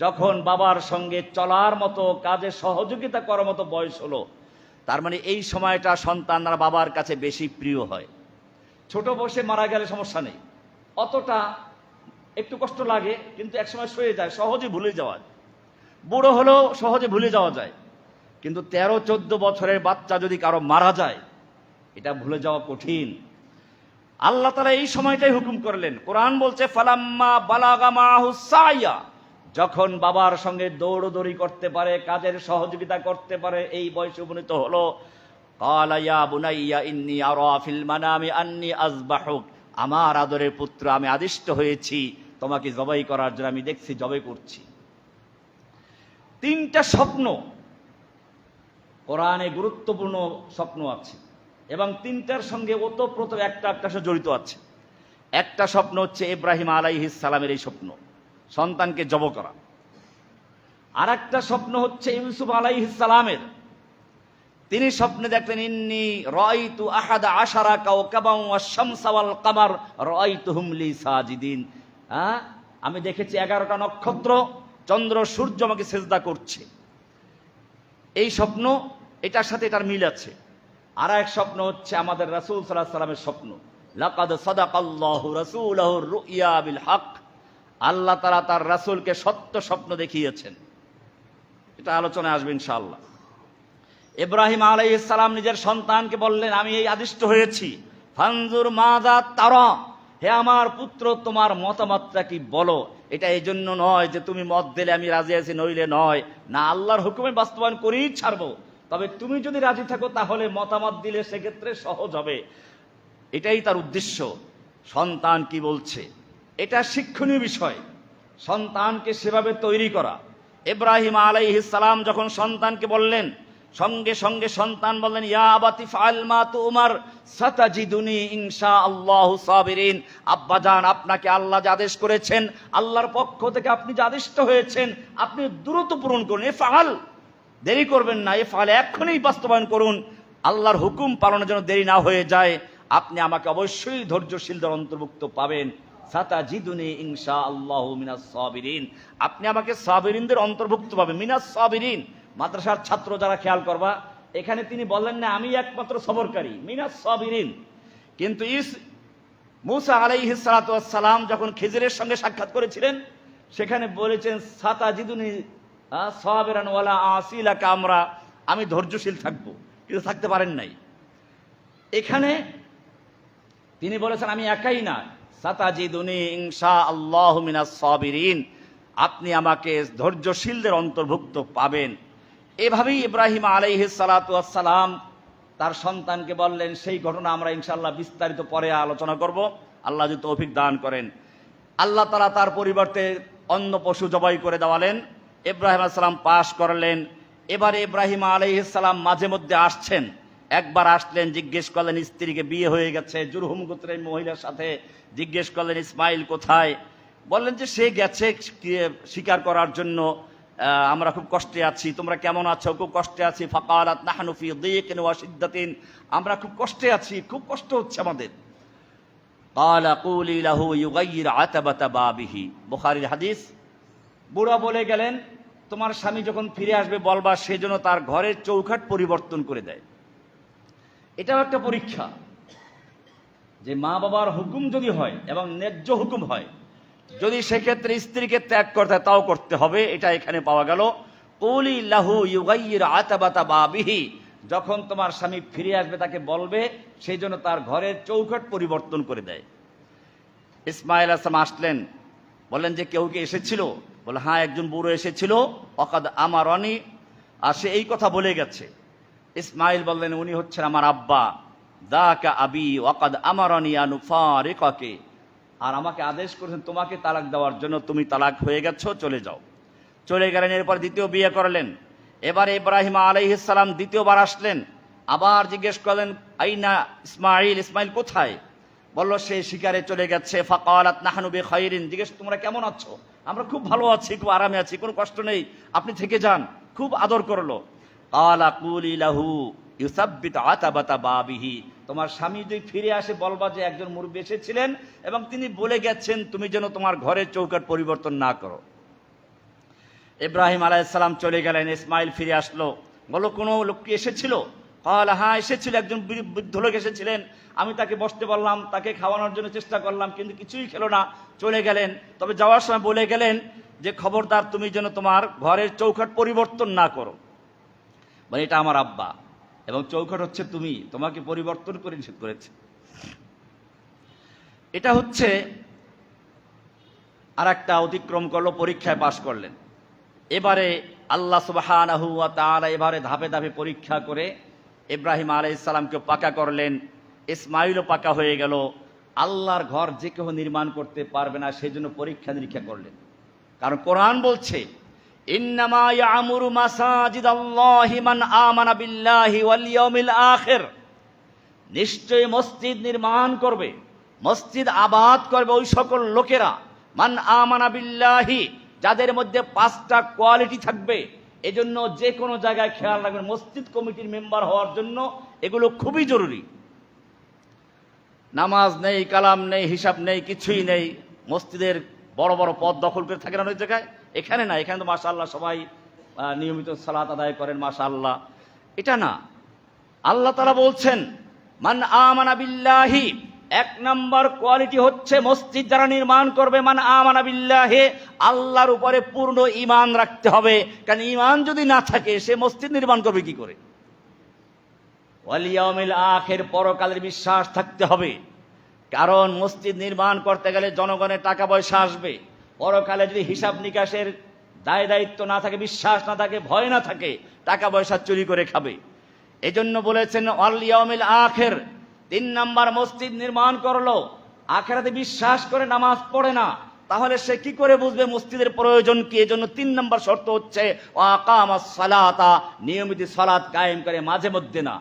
[SPEAKER 1] যখন বাবার সঙ্গে চলার মতো, কাজে সহযোগিতা করার মতো বয়স হলো। তার মানে এই সময়টা সন্তানরা বাবার কাছে বেশি প্রিয় হয়। ছোট বয়সে মারা গেলে সমস্যা নেই, অতটা একটু কষ্ট লাগে, কিন্তু একসময় সয়ে যায়, সহজে ভুলে যাওয়া যায়। বুড়ো হলেও সহজে ভুলে যাওয়া যায়, কিন্তু 13-14 বছরের বাচ্চা যদি কারো মারা যায়, এটা ভুলে যাওয়া কঠিন। আল্লাহ তাআলা এই সময়টাই হুকুম করলেন। কোরআন বলছে ফালাম্মা বালাগা মাহুস সাইয়া, যখন বাবার সঙ্গে দৌড়দৌড়ি করতে পারে, কাজের সহযোগিতা করতে পারে, এই বয়সে উপনীত হলো। ক্বালা ইয়া বুনাইয়া ইন্নী আরা ফিল মানামি আন্নী আযবাহুক, আমার আদরের পুত্র, আমি আদিষ্ট হয়েছি তোমাকে জবাই করার জন্য, আমি দেখছি জবাই করছি। 3টা স্বপ্ন কোরআনে, গুরুত্বপূর্ণ স্বপ্ন আছে, এবং 3টার সঙ্গে ওতপ্রোত একটা সাথে জড়িত আছে। একটা স্বপ্ন হচ্ছে ইব্রাহিম আলাইহিস সালামের এই স্বপ্ন, সন্তানকে জব করা। আর একটা স্বপ্ন হচ্ছে ইউসুফ আলাইহিস সালামের। তিনি স্বপ্নে দেখলেন ইন্নী রাআইতু আহাদা আশারা কাওকাবান ওয়াশ শামসা ওয়াল কামার রাআইতুহুম লি সাজিদিন। আমি দেখেছি 11টা নক্ষত্র চন্দ্র সূর্য আমাকে সেজদা করছে। এই স্বপ্ন, এটার সাথে এটার মিল আছে। আর এক স্বপ্ন হচ্ছে আমাদের রাসূল সাল্লাল্লাহু আলাইহি ওয়াসাল্লামের স্বপ্ন, লাকাদ সাদাকাল্লাহু রাসূলাহু রুইয়া বিল হক। আল্লাহ তাআলা তার রাসূলকে সত্য স্বপ্ন দেখিয়েছেন। এটা আলোচনায় আসবে ইনশাআল্লাহ। ইব্রাহিম আলাইহিস সালাম নিজের সন্তানকে বললেন, আমি এই আদিষ্ট হয়েছি, ফানজুর মাযা তারা, হে আমার পুত্র তোমার মতামতটা কি বলো। এটা এই জন্য নয় যে তুমি মত দিলে আমি রাজি আছি, নইলে নয়, না, আল্লাহর হুকুমে বাস্তবায়ন করেই ছাড়বো। তবে তুমি যদি রাজি থাকো তাহলে মতামত দিলে সেক্ষেত্রে সহজ হবে। এটাই তার উদ্দেশ্য। সন্তান কি বলছে এটা শিক্ষণীয় বিষয়, সন্তানকে সেভাবে তৈরি করা। ইব্রাহিম আলাইহিস সালাম যখন সন্তানকে বললেন, সঙ্গে সঙ্গে সন্তান বললেন, ইয়া আবাতি ফাআল মা তুমার সাতাজিদুনি ইনশাআল্লাহু সাবিরিন। আব্বাজান, আপনাকে আল্লাহ যে আদেশ করেছেন, আল্লাহর পক্ষ থেকে আপনি যে আদিষ্ট হয়েছেন, আপনি দ্রুত পূরণ করুন। ইফআল, দেরি করবেন না, ইফআল, এখনই বাস্তবায়ন করুন। আল্লাহর হুকুম পালনের জন্য দেরি না হয়ে যায়। আপনি আমাকে অবশ্যই ধৈর্যশীলদের অন্তর্ভুক্ত পাবেন। সাতাজিদুনি ইনশাআল্লাহু মিনাস সাবিরিন, আপনি আমাকে সাবিরিনদের অন্তর্ভুক্ত পাবেন। মিনাস সাবিরিন, মাদ্রাসার ছাত্র যারা খেয়াল করবা, এখানে তিনি বললেন না আমি একমাত্র সবরকারী, মিনাস সাবিরিন। কিন্তু মূসা আলাইহিস সালাতু ওয়াস সালাম যখন খিজিরের সঙ্গে সাক্ষাৎ করেছিলেন, সেখানে বলেছেন সাতাজিদুনি সাবিরান ওয়ালা আসিলাকা আমরা, আমি ধৈর্যশীল থাকবো, কিন্তু থাকতে পারেন নাই। এখানে তিনি বলেছেন আমি একাই না, সাতাজিদুনি ইনশাআল্লাহু মিনাস সাবিরিন, আপনি আমাকে ধৈর্যশীলদের অন্তর্ভুক্ত পাবেন। এভাবেই ইব্রাহিম আলাইহিস সালাতু ওয়াস সালাম তার সন্তানকে বললেন। সেই ঘটনা আমরা ইনশাআল্লাহ বিস্তারিত পরে আলোচনা করব, আল্লাহ যদি তৌফিক দান করেন। আল্লাহ তাআলা তার পরিবর্তে অন্য পশু জবাই করে দেওয়ালেন। ইব্রাহিম আলাইহিস সালাম পাশ করলেন। এবারে ইব্রাহিম আলাইহিস সালাম মাঝে মধ্যে আসছেন। একবার আসলেন, জিজ্ঞেস করলেন, স্ত্রীকে বিয়ে হয়ে গেছে জুরহুম গোত্রের মহিলার সাথে। জিজ্ঞেস করলেন ইসমাইল কোথায়? বললেন যে সে গেছে শিকার করার জন্য, আমরা খুব কষ্টে আছি, তোমরা কেমন আছো? খুব কষ্টে আছি। ফাকালাত নাহনু ফি দিকিন ওয়া শিদ্দাতিন, আমরা খুব কষ্টে আছি, খুব কষ্ট হচ্ছে আমাদের। ক্বালা কুলি লাহু ইউগাইয়ির আতাবাতা বাবিহি, বুখারীর হাদিস। বুড়া বলে গেলেন, তোমার স্বামী যখন ফিরে আসবে বলবা সেজন্য তার ঘরের চৌকাঠ পরিবর্তন করে দেয়। এটাও একটা পরীক্ষা যে মা বাবার হুকুম যদি হয় এবং ন্যায্য হুকুম হয়, যদি সেক্ষেত্রে স্ত্রীকে ত্যাগ করতে তাও করতে হবে। এটা এখানে পাওয়া গেল। কুলি লাহু ইউগাইয়ির আতাবাতা বাবিহি, যখন তোমার স্বামী ফিরে আসবে তাকে বলবে সেই জন্য তার ঘরের চৌকাঠ পরিবর্তন করে দেয়। ইসমাইল আলাইহিস সালাম আসলেন, বললেন যে কেউ কি এসেছিল? বলে হ্যাঁ, একজন বুড়ো এসেছিল, ওয়াকাদ আমারনি, আর সে এই কথা বলে গেছে। ইসমাইল বললেন উনি হচ্ছেন আমার আব্বা, দাকা আবি ওয়াকাদ আমারনি আন উফারিকাকে, আর আমাকে আদেশ করেছেন তোমাকে তালাক দেওয়ার জন্য, তুমি তালাক হয়ে গেছো, চলে যাও। চলে গেলেন। এরপর দ্বিতীয় বিয়ে করলেন। এবারে ইব্রাহিম আলাইহিস সালাম দ্বিতীয়বার আসলেন, আবার জিজ্ঞেস করলেন আইনা ইসমাইল, ইসমাইল কোথায়? বলল সে শিকারে চলে গেছে। ফাকালাত নাহনু বিখাইরিন, জিজ্ঞেস তোমরা কেমন আছো? আমরা খুব ভালো আছি, খুব আরামে আছি, কোনো কষ্ট নেই, আপনি থেকে যান। খুব আদর করলো। ক্বালা কুলি লাহু ইউসাব্বিত আতাবাতা বাবিহি, তোমার স্বামী যদি ফিরে আসে বলবা যে একজন মুরব্বী এসেছিলেন এবং তিনি বলে গেছেন তুমি যেন তোমার ঘরের চৌকাঠ পরিবর্তন না করো। ইব্রাহিম আলাইহিস সালাম চলে গেলেন। ইসমাইল ফিরে আসলো, বলল কোনো লোক কি এসেছিল? ক্বালা হ্যাঁ এসেছিল, একজন বৃদ্ধ লোক এসেছিলেন, আমি তাকে বসতে বললাম, তাকে খাওয়ানোর জন্য চেষ্টা করলাম, কিন্তু কিছুই খেলো না, চলে গেলেন। তবে যাওয়ার সময় বলে গেলেন যে খবরদার তুমি যেন তোমার ঘরের চৌকাঠ পরিবর্তন না করো। মানে এটা আমার আব্বা এবং চৌকাঠ হচ্ছে তুমি, তোমাকে পরিবর্তন করে নিষেধ করেছে। এটা হচ্ছে আর একটা অতিক্রম করলো, পরীক্ষায় পাশ করলেন। এবারে আল্লাহ সুবহানাহু ওয়া তাআলা এবারে ধাপে ধাপে পরীক্ষা করে ইব্রাহিম আলাইহিস সালামকে পাকা করলেন। ইসমাইলও পাকা হয়ে গেল। আল্লাহর ঘর যে কেউ নির্মাণ করতে পারবে না, সেই জন্য পরীক্ষা নিরীক্ষা করলেন। কারণ কোরআন বলছে ইন্নামা ইয়ামুরু মাসাজিদাল্লাহি মান আমানা বিল্লাহি ওয়াল ইয়াউমিল আখির, নিশ্চয়ই মসজিদ নির্মাণ করবে, মসজিদ আবাদ করবে ওই সকল লোকেরা, মান আমানা বিল্লাহি, যাদের মধ্যে 5টা কোয়ালিটি থাকবে। এজন্য যে কোনো জায়গায় খেয়াল রাখবেন, মসজিদ কমিটির মেম্বার হওয়ার জন্য এগুলো খুবই জরুরি। নামাজ নেই, কালাম নেই, হিসাব নেই, কিছুই নেই, মসজিদের বড় বড় পদ দখল করে থাকে না ওই জায়গায়, এখানে না, এখানে তো মাশাআল্লাহ সবাই নিয়মিত সালাত আদায় করেন মাশাআল্লাহ, এটা না। আল্লাহ তাআলা বলছেন মান আমানা বিল্লাহি, এক নাম্বার কোয়ালিটি হচ্ছে মসজিদ যারা নির্মাণ করবে, মান আমানা বিল্লাহি, আল্লাহর উপরে পূর্ণ ঈমান রাখতে হবে। কারণ ঈমান যদি না থাকে সে মসজিদ নির্মাণ করবে কি করে? ওয়াল ইয়াউমিল আখির, পরকালের বিশ্বাস থাকতে হবে। কারণ মসজিদ নির্মাণ করতে গেলে জনগণের টাকা পয়সা আসবে, পরকালে যদি হিসাব নিকাশের দায় দায়িত্ব না থাকে, বিশ্বাস না থাকে, ভয় না থাকে, টাকা পয়সা চুরি করে খাবে। এজন্য বলেছেন ওয়াল ইয়াউমিল আখির। 3 নাম্বার, মসজিদ নির্মাণ করলো আখিরাতে বিশ্বাস করে নামাজ পড়ে না, তাহলে সে কি করে বুঝবে মসজিদের প্রয়োজন কি? এজন্য 3 নাম্বার শর্ত হচ্ছে ওয়াকামাস সালাতা, নিয়মিত সালাত কায়েম করে, মাঝে মধ্যে না।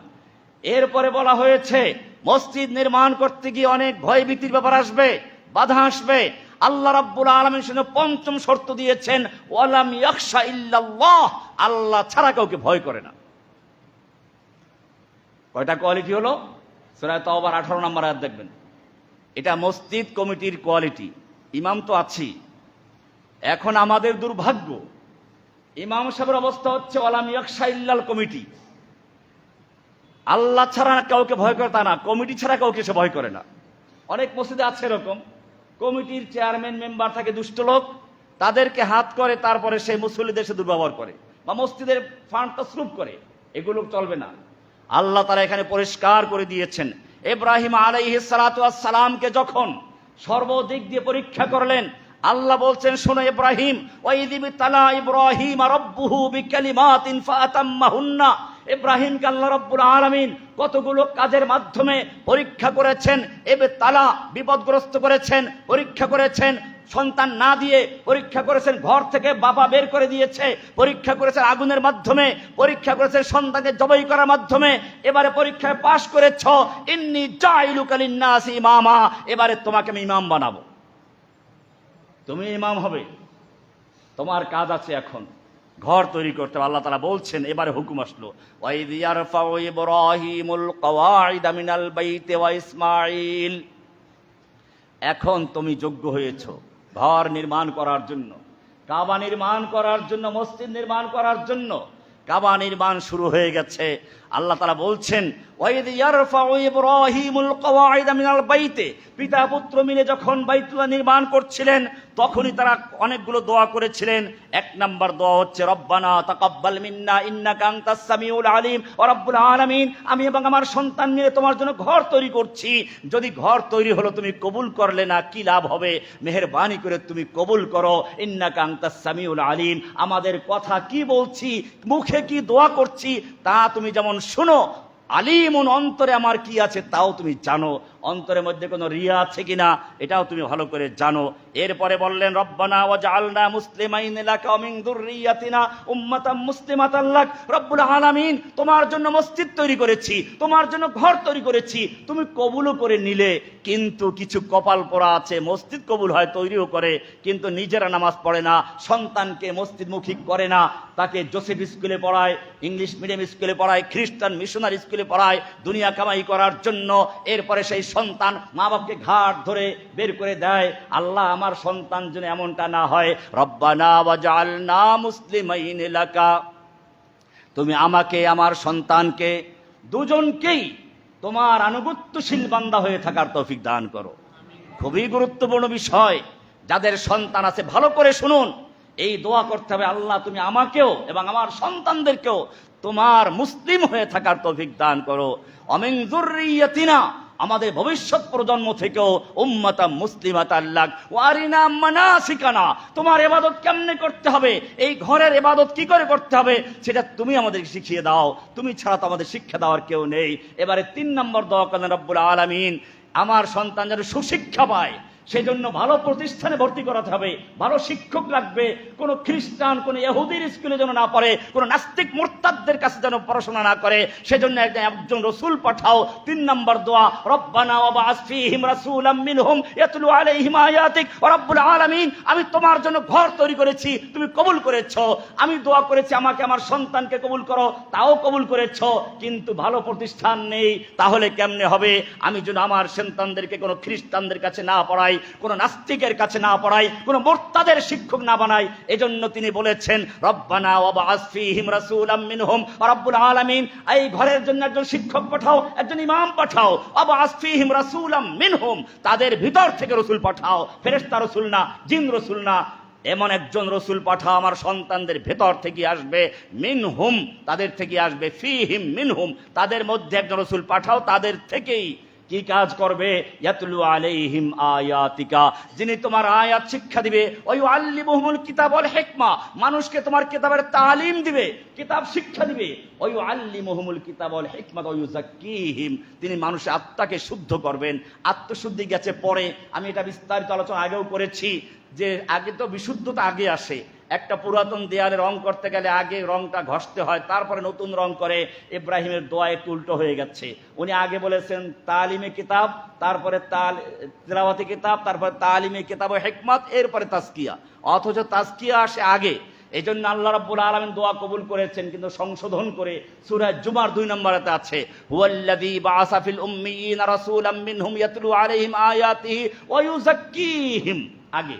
[SPEAKER 1] এরপরে বলা হয়েছে মসজিদ নির্মাণ করতে গিয়ে অনেক ভয় ভীতির ব্যাপার আসবে, বাধা আসবে। আল্লাহ রাব্বুল আলামিন শুনে 5ম শর্ত দিয়েছেন ওয়ালাম ইয়াখশা ইল্লাল্লাহ, আল্লাহ ছাড়া কাউকে ভয় করে না। কয়টা কোয়ালিটি হলো? সূরা তাওবার 18 নম্বর আয়াত দেখবেন। এটা মসজিদ কমিটির কোয়ালিটি। ইমাম তো আছি, এখন আমাদের দুর্ভাগ্য ইমাম সাহেবের অবস্থা হচ্ছে ওয়ালাম ইয়াখশা ইল্লাল কমিটি। আল্লাহ ছাড়া কাউকে ভয় করে তা না, কমিটি ছাড়া কাউকে সে ভয় করে না। অনেক মসজিদে আছে এরকম, কমিটির চেয়ারম্যান মেম্বার থাকে দুষ্ট লোক, তাদেরকে হাত করে, তারপরে সেই মুসল্লিদের সে দুর্ব্যবহার করে বা মসজিদের ফান্ড তসরুফ করে, এগুলো চলবে না। আল্লাহ তাআলা এখানে পরিষ্কার করে দিয়েছেন। ইব্রাহিম আলাইহিস সালাতু ওয়াস সালামকে যখন সর্বদিক দিয়ে পরীক্ষা করলেন, আল্লাহ বলছেন শোনো ইব্রাহিম, ওয়াইযিব তালা ইব্রাহিম রাব্বুহু বিকালিমাতিন ফাতাম্মাহুন্না, ইব্রাহিমকে আল্লাহ রাব্বুল আলামিন কতগুলো কাজের মাধ্যমে পরীক্ষা করেছেন, এবে তালা বিপদগ্রস্ত করেছেন, পরীক্ষা করেছেন, সন্তান না দিয়ে পরীক্ষা করেছেন, ঘর থেকে বাবা বের করে দিয়েছে, পরীক্ষা করেছেন আগুনের মাধ্যমে, পরীক্ষা করেছেন সন্তানকে জবাই করার মাধ্যমে, এবারে পরীক্ষায় পাশ করেছ ইন্নী জাইলুকা লিন্নাসি ইমামা, এবারে তোমাকে আমি ইমাম বানাবো, তুমি ইমাম হবে, তোমার কাজ আছে এখন ঘর তৈরি করতে। আল্লাহ তাআলা বলছেন, এবারে হুকুম আসলো ওয়াইয ইয়ারফাউ ইব্রাহিমুল কওয়াইদা মিনাল বাইতি ওয়া ইসমাঈল, এখন তুমি যোগ্য হয়েছো ঘর নির্মাণ করার জন্য, কাবা নির্মাণ করার জন্য, মসজিদ নির্মাণ করার জন্য। কাবা নির্মাণ শুরু হয়ে গেছে। আল্লাহ তাআলা বলছেন ওয়াইয ইয়ারফাউ ইব্রাহিমুল কওয়াইদা মিনাল বাইতি, পিতা পুত্র মিলে যখন বাইতুল্লাহ নির্মাণ করছিলেন তখনই তারা অনেকগুলো দোয়া করেছিলেন। 1 নাম্বার দোয়া হচ্ছে রব্বানা তাকাব্বাল মিন্না ইন্নাকা আনতাস সামিউল আলিম ওয়া রাব্বুল আলামিন, আমি এবং আমার সন্তান মিলে তোমার জন্য ঘর তৈরি করছি, যদি ঘর তৈরি হলো তুমি কবুল করলে না কি লাভ হবে, মেহেরবানি করে তুমি কবুল করো, ইন্নাকা আনতাস সামিউল আলিম, আমাদের কথা কি বলছি, মুখে কি দোয়া করছি তা তুমি যেমন শুনো, আলিমুন, অন্তরে আমার কি আছে তাও তুমি জানো, অন্তরের মধ্যে কোনো রিয়া আছে কিনা এটাও তুমি ভালো করে জানো। এরপরে বললেন রব্বানা ওয়াজআলনা মুসলিমাইন লাকা ওয়া মিন যুররিয়াতিনা উম্মাতাম মুসলিমাতাল লাক, রব্বুল আলামিন তোমার জন্য মসজিদ তৈরি করেছি, তোমার জন্য ঘর তৈরি করেছি, তুমি কবুলও করে নিলে, কিন্তু কিছু কপাল পোড়া আছে, মসজিদ কবুল হয় তৈরিও করে কিন্তু নিজেরা নামাজ পড়ে না, সন্তানকে মসজিদমুখী করে না, তাকে জোসেফ স্কুলে পড়ায়, ইংলিশ মিডিয়াম স্কুলে পড়ায়, খ্রিস্টান মিশনারি স্কুলে পড়ায় দুনিয়া কামাই করার জন্য। এরপরে সেই সন্তান মা বাপকে ঘাট ধরে বের করে দেয়। আল্লাহ আমার সন্তান যেন এমনটা না হয়, রব্বানা ওয়াজআলনা মুসলিমাইন লাকা, তুমি আমাকে আমার সন্তানকে দুজনকেই তোমার আনুগত্যশীল বান্দা হয়ে থাকার তৌফিক দান করো। খুবই গুরুত্বপূর্ণ বিষয়, যাদের সন্তান আছে ভালো করে শুনুন, এই দোয়া করতে হবে, আল্লাহ তুমি আমাকেও এবং আমার সন্তানদেরকেও তোমার মুসলিম হয়ে থাকার তৌফিক দান করো। অমিন যুররিয়াতিনা, আমাদের ভবিষ্যৎ প্রজন্ম থেকেও উম্মাতাম মুসলিমাতাল লাক ওয়ারিনা মানাসিকানা, তোমার ইবাদত কেমনে করতে হবে, এই ঘরের ইবাদত কি করে করতে হবে সেটা তুমি আমাদেরকে শিখিয়ে দাও, তুমি ছাড়া তো আমাদের শিক্ষা দেওয়ার কেউ নেই। এবারে 3 নম্বর দোয়া করেন রব্বুল আলামিন, আমার সন্তান যেন সুশিক্ষা পায়, সেজন্য ভালো প্রতিষ্ঠানে ভর্তি করাতে হবে, ভালো শিক্ষক লাগবে, কোন খ্রিস্টান কোন ইহুদির স্কুলে যেন না পড়ে, কোন নাস্তিক মুরতাদদের কাছে যেন পড়াশোনা না করে, সেজন্য একজন রাসূল পাঠাও। 3 নম্বর দোয়া রব্বানা ওয়াবআস ফীহিম রাসূলাম মিনহুম ইয়াতলু আলাইহিম আয়াতিক ওয়া রাব্বুল আলামিন, আমি তোমার জন্য ঘর তৈরি করেছি, তুমি কবুল করেছো, আমি দোয়া করেছি আমাকে আমার সন্তানকে কবুল করো, তাও কবুল করেছো, কিন্তু ভালো প্রতিষ্ঠান নেই, তাহলে কেমনে হবে, আমি যেন আমার সন্তানদেরকে কোনো খ্রিস্টানদের কাছে না পড়াই, পড়াই, কোনো নাস্তিকের কাছে না পড়াই, কোনো মুরতাদের শিক্ষক না বানাই। এজন্য তিনি বলেছেন রব্বানা ওয়াবআস ফীহিম রাসূলাম মিনহুম, রব্বুল আলামিন এই ঘরের জন্য একজন শিক্ষক পাঠাও, একজন ইমাম পাঠাও। ওয়াবআস ফীহিম রাসূলাম মিনহুম, তাদের ভিতর থেকে রাসূল পাঠাও, ফেরেশতা রাসূল না, জিন রাসূল না, এমন একজন রসুল পাঠাও আমার সন্তানদের ভেতর থেকে আসবে, মিনহুম তাদের থেকে আসবে, ফীহিম মিনহুম তাদের মধ্যে একজন রসুল পাঠাও, তাদের থেকেই কি কাজ করবে, ইয়াতলু আলাইহিম আয়াতিকা, যিনি তোমার আয়াত শিক্ষা দিবে, ওয়া ইউআল্লিমুহুমুল কিতাব ওয়াল হিকমা, মানুষকে তোমার কিতাবের তালিম দিবে, কিতাব শিক্ষা দিবে, ওয়া ইউআল্লিমুহুমুল কিতাব ওয়াল হিকমা ওয়া ইউযাক্কিহিম, তিনি মানুষের আত্মাকে শুদ্ধ করবেন। আত্মশুদ্ধি গেছে পরে, আমি এটা বিস্তারিত আলোচনা আগেও করেছি যে আগে তো বিশুদ্ধতা আগে আসে। একটা পুরাতন দেয়ালে রং করতে গেলে আগে রংটা ঘষতে হয়, তারপরে নতুন রং করে। ইব্রাহিমের দোয়া একটু উল্টো হয়ে গেছে। উনি আগে বলেছেন তালিমে কিতাব, তারপরে তিলাওয়াতি কিতাব, তারপরে তালিমে কিতাব ও হিকমত, এরপরে তাজকিয়া, অথচ তাজকিয়া আসে আগে। এই জন্য আল্লাহ রাব্বুল আলামিন দোয়া কবুল করেছেন, কিন্তু সংশোধন করে সূরা জুমার 2 নম্বরেতে আছে হুয়াল্লাযী বাআসা ফিল উম্মিয়িনা রাসূলাম মিনহুম ইয়াতলু আলাইহিম আয়াতিহি ওয়া ইউযাক্কিহিম, আগে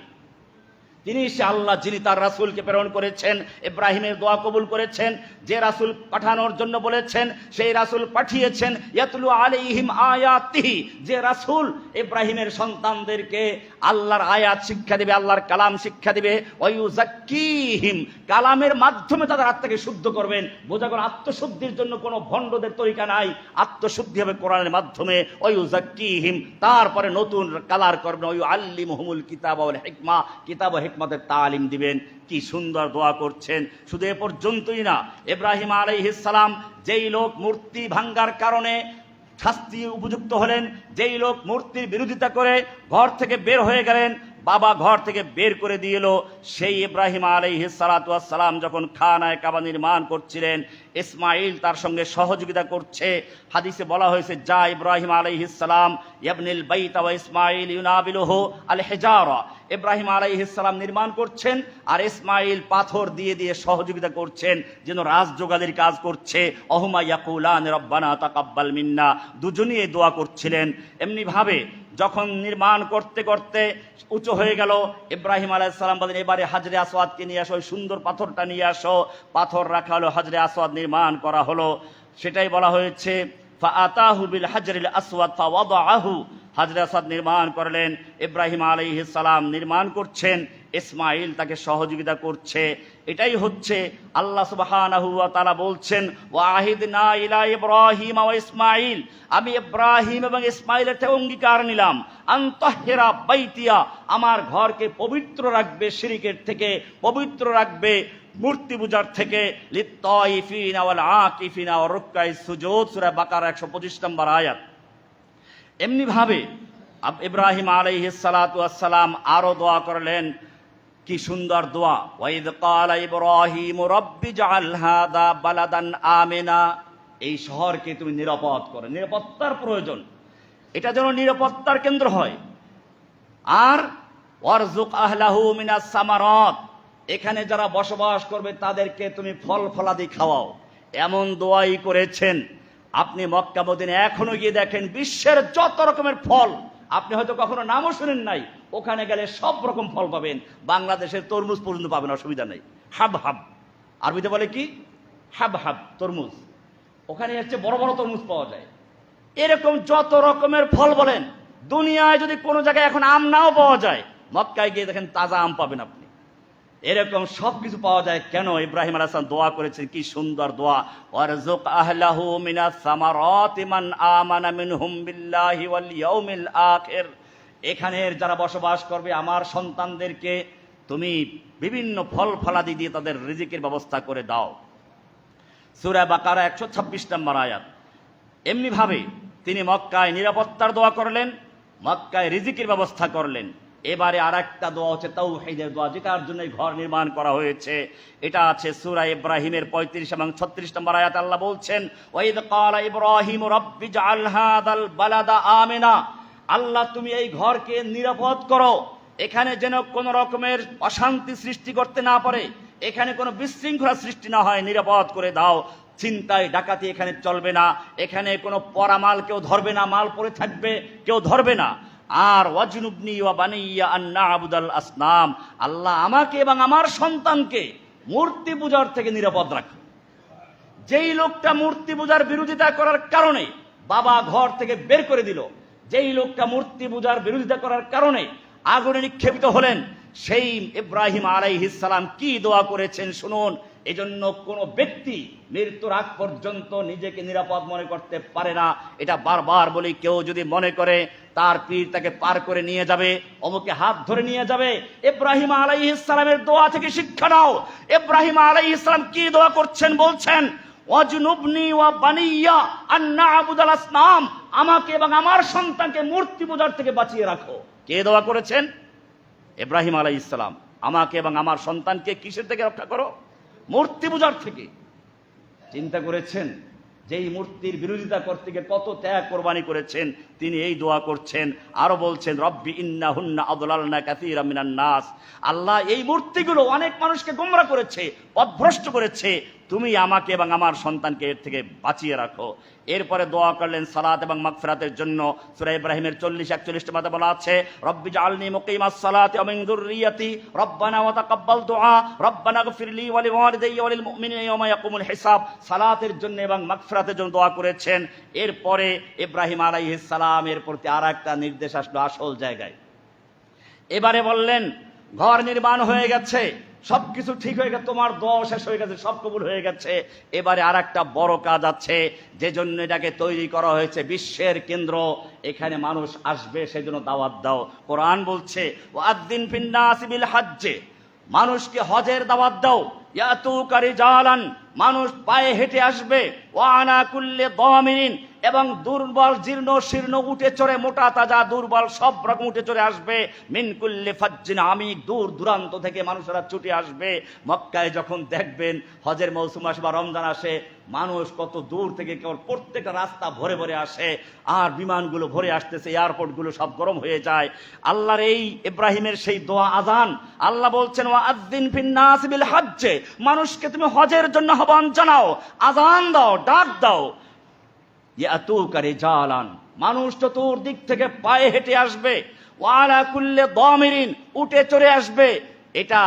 [SPEAKER 1] তিনি সে আল্লাহ যিনি তার রাসূলকে প্রেরণ করেছেন, ইব্রাহিমের দোয়া কবুল করেছেন, যে রাসূল পাঠানোর জন্য বলেছেন সেই রাসূল পাঠিয়েছেন। ইয়াতলু আলাইহিম আয়াতিহি, যে রাসূল ইব্রাহিমের সন্তানদেরকে আল্লাহর আয়াত শিক্ষা দিবে, আল্লাহর কালাম শিক্ষা দিবে। ওয়া ইউযাক্কিহিম, কালামের মাধ্যমে তাদের আত্মাকে শুদ্ধ করবেন। বোঝা গেল আত্মশুদ্ধির জন্য কোনো ভণ্ডদের তরিকা নাই, আত্মশুদ্ধি হবে কোরআনের মাধ্যমে। ওয়া ইউযাক্কিহিম, তারপরে নতুন কালার করবেন। ওয়া ইউআল্লিমুহুমুল কিতাব ওয়াল হিকমা, কিতাব ও হিকমতের তালিম দিবেন। কি সুন্দর দোয়া করছেন। শুধু এ পর্যন্তই না, ইব্রাহিম আলাইহিস সালাম যেই লোক মূর্তি ভাঙ্গার কারণে শাস্তি উপযুক্ত হলেন, যেই লোক মূর্তির বিরোধিতা করে ঘর থেকে বের হয়ে গেলেন, বাবা ঘর থেকে বের করে দিয়ে এলো, সেই ইব্রাহিম আলাইহিস সালাতু ওয়াস সালাম যখন খানায়ে কাবা নির্মাণ করছিলেন, ইসমাইল তার সঙ্গে সহযোগিতা করছে। হাদিসে বলা হয়েছে যা ইব্রাহিম আলাইহিস সালাম ইয়াবনিল বাইত ওয়া ইসমাইল ইউনাবিলুহু আল হিজারা, ইব্রাহিম আলাইহিস সালাম নির্মাণ করছেন আর ইসমাইল পাথর দিয়ে দিয়ে সহযোগিতা করছেন, যেন রাজযোগালির কাজ করছে। অহুমা ইয়াকুলান রব্বানা তাকাব্বাল মিন্না, দুজনই এই দোয়া করছিলেন। এমনি ভাবে যখন নির্মাণ করতে করতে উঁচু হয়ে গেল, ইব্রাহিম আলাইহিস সালাম বলেন এবারে হাজরে আসওয়াদকে নিয়ে আসো, ওই সুন্দর পাথরটা নিয়ে আসো। পাথর রাখা হলো, হাজরে আসওয়াদ নির্মাণ করা হলো। সেটাই বলা হয়েছে ফাআতাহু বিল হাজরিল আসওয়াদ ফাওয়াদাহু, হাজরে আসওয়াদ নির্মাণ করলেন। ইব্রাহিম আলাইহিস সালাম নির্মাণ করছেন, ইসমাইল তাকে সহযোগিতা করছে। এটাই হচ্ছে আল্লাহ সুবহানাহু ওয়া তাআলা বলছেন ওয়াহিদনা ইলা ইব্রাহিম ওয়া ইসমাইল, আমি ইব্রাহিম এবং ইসমাইলের থেকে অঙ্গীকার নিলাম আনতাহিরা বাইতিয়া, আমার ঘরকে পবিত্র রাখবে, শিরকের থেকে পবিত্র রাখবে, মূর্তি পূজার থেকে। লিত্তাইফিনা ওয়াল আকিফিনা ওয়া রুকআইস সুজুদ, সূরা বাকারা 125 নম্বর আয়াত। এমনি ভাবে ইব্রাহিম আলাইহিস সালাতু ওয়াস সালাম আরো দোয়া করলেন, কি সুন্দর দোয়া, ওয়াইদ ক্বালা ইব্রাহিম রব্বি জাআল হাযা বালাদান আমিনা, এই শহরকে তুমি নিরাপদ করো, নিরাপত্তার প্রয়োজন, এটা যেন নিরাপত্তার কেন্দ্র হয়। আর ওয়ারযুক আহলাহু মিনাস সামারাত, এখানে যারা বসবাস করবে তাদেরকে তুমি ফল ফলাদি খাওয়াও, এমন দোয়াই করেছেন। আপনি মক্কা মদিনা এখনো গিয়ে দেখেন বিশ্বের যত রকমের ফল, আপনি হয়তো কখনো নামও শুনেন নাই, ওখানে গেলে সব রকম ফল পাবেন। বাংলাদেশের তরমুজ পর্যন্ত পাবেন, অসুবিধা নেই। হাব হাব, আরবিতে বলে কি হাব হাব তরমুজ, ওখানে হচ্ছে বড় বড় তরমুজ পাওয়া যায়। এরকম যত রকমের ফল বলেন, দুনিয়ায় যদি কোনো জায়গায় এখন আম নাও পাওয়া যায়, মক্কায় গিয়ে দেখেন তাজা আম পাবেন আপনি। এরকম সবকিছু পাওয়া যায়। কেন? ইব্রাহিম আলাইহিস সালাম দোয়া করেছেন, কি সুন্দর দোয়া, ওয়ারযুক আহলাহু মিনাস সামারাতি মান আমানা মিনহুম বিল্লাহি ওয়াল ইয়াউমিল আখির, এখানের যারা বসবাস করবে আমার সন্তানদেরকে তুমি বিভিন্ন ফল ফলাদি দিয়ে তাদের রিজিকের ব্যবস্থা করে দাও। সূরা বাকারা 126 নম্বর আয়াত। এমনি ভাবে তিনি মক্কায় নিরাপত্তার দোয়া করলেন, মক্কায় রিজিকের ব্যবস্থা করলেন। এবারে আর একটা দোয়া হচ্ছে তাওহীদের দোয়া, যেটার জন্য ঘর নির্মাণ করা হয়েছে। এটা আছে সূরা ইব্রাহিমের 35 এবং 36 নম্বর আয়াত। আল্লাহ বলছেন ওয়াইদ ক্বালা ইব্রাহিম রব্বি জাআল হাযাল বালাদা আমিনা, আল্লাহ তুমি এই ঘরকে নিরাপদ করো, এখানে যেন কোনো রকমের অশান্তি সৃষ্টি করতে না পারে, এখানে কোনো বিশৃঙ্খলা সৃষ্টি না হয়, নিরাপদ করে দাও। চিন্তায় ডাকাতি এখানে চলবে না, এখানে কোনো পরা মাল কেউ ধরবে না, মাল পড়ে থাকবে কেউ ধরবে না। আর ওয়াজনুবনি ওয়া বানিয়া আন না'বুদাল আসনাম, আল্লাহ আমাকে এবং আমার সন্তানকে মূর্তি পূজার থেকে নিরাপদ রাখো। যেই লোকটা মূর্তি পূজার বিরোধিতা করার কারণে বাবা ঘর থেকে বের করে দিল, যেই লোকটা মূর্তি পূজার বিরোধিতা করার কারণে আগুনে নিক্ষেপিত হলেন, সেই ইব্রাহিম আলাইহিস সালাম কি দোয়া করেছেন শুনুন। এজন্য কোন ব্যক্তি মৃত্যুর আগ পর্যন্ত নিজেকে নিরাপদ মনে করতে পারে না। এটা বারবার বলি, কেউ যদি মনে করে তার পীর তাকে পার করে নিয়ে যাবে, অমুকে হাত ধরে নিয়ে যাবে, ইব্রাহিম আলাইহিস সালামের দোয়া থেকে শিক্ষা নাও। ইব্রাহিম আলাইহিস সালাম কি দোয়া করছেন বলছেন, ওয়াজনুবনি ওয়া বানিয়া আন না'বুদাল আসনাম, আমাকে এবং আমার সন্তানকে মূর্তি পূজার থেকে বাঁচিয়ে রাখো। কে দোয়া করেছেন? ইব্রাহিম আলাইহিস সালাম। আমাকে এবং আমার সন্তানকে কিসের থেকে রক্ষা করো? মূর্তি পূজার থেকে। চিন্তা করেছেন যেই মূর্তির বিরোধিতা করতে গিয়ে কত ত্যাগ কোরবানি করেছেন, তিনি এই দোয়া করছেন। আরো বলছেন, রব্বি ইন্নাহুন্না আদলালনা কাসীরাম মিনান নাস, আল্লাহ এই মূর্তিগুলো অনেক মানুষকে গোমরা করেছে, পথভ্রষ্ট করেছে, তুমি আমাকে এবং আমার সন্তানকে এর থেকে বাঁচিয়ে রাখো। এরপরে দোয়া করলেন সালাত এবং মাগফিরাতের জন্য। সূরা ইব্রাহিমের 40-41 মাতে বলা আছে, রব্বি জাআলনি মুকিমাস সালাতি ওয়া মিন যুররিয়াতি রব্বানা ওয়া তাকাব্বাল দুআ রব্বানা গফিরলি ওয়া লিওয়ালিদাইয়া ওয়া লিল মুমিনিনা ইয়াওমা ইয়াকুমুল হিসাব। সালাতের জন্য এবং মাগফিরাতের জন্য দোয়া করেছেন। এরপরে ইব্রাহিম আলাইহিস সালামের প্রতি আরেকটা নির্দেশ আসলো আসল জায়গায়। এবারে বললেন, ঘর নির্মাণ হয়ে গেছে, সবকিছু ঠিক হয়ে গেছে, তোমার দোয়া শেষ হয়ে গেছে, সব কবুল হয়ে গেছে। এবারে আর একটা বড় কাজ আছে, যে জন্য এটাকে তৈরি করা হয়েছে, বিশ্বের কেন্দ্র, এখানে মানুষ আসবে, সেজন্য দাওয়াত দাও। কোরআন বলছে, ওয়াদ্দিন ফিন নাসি বিল হজ্জে, মানুষকে হজের দাওয়াত দাও। ইয়াতুকা রিজালান, মানুষ পায়ে হেঁটে আসবে। ওয়া আলা কুল্লি দামিরিন, এবং দুর্বল জীর্ণ শীর্ণ উঠে চড়ে, মোটা তাজা দুর্বল সব রকম উঠে চড়ে আসবে। মিন কুল্লি ফাজ্জিন আমিক, দূর দূরান্ত থেকে মানুষেরা ছুটে আসবে। মক্কায় যখন দেখবেন হজের মৌসুম আসে বা রমজান আসে, মানুষ কত দূর থেকে, কেবল প্রত্যেকটা রাস্তা ভরে ভরে আসে, আর বিমানগুলো ভরে আসতেছে, এয়ারপোর্টগুলো সব গরম হয়ে যায়। আল্লাহর এই ইব্রাহিমের সেই দোয়া আযান, আল্লাহ বলছেন, ওয়াদ্দিন ফিন নাস বিল হজ্জে, মানুষকে তুমি হজের জন্য আহ্বান জানাও, আযান দাও, ডাক দাও। ইয়াতুকা রিজালান, মানুষ চতুর্দিক থেকে পায়ে হেঁটে আসবে। ওয়া আলা কুল্লি দামিরিন, উঠে চড়ে আসবে। এটা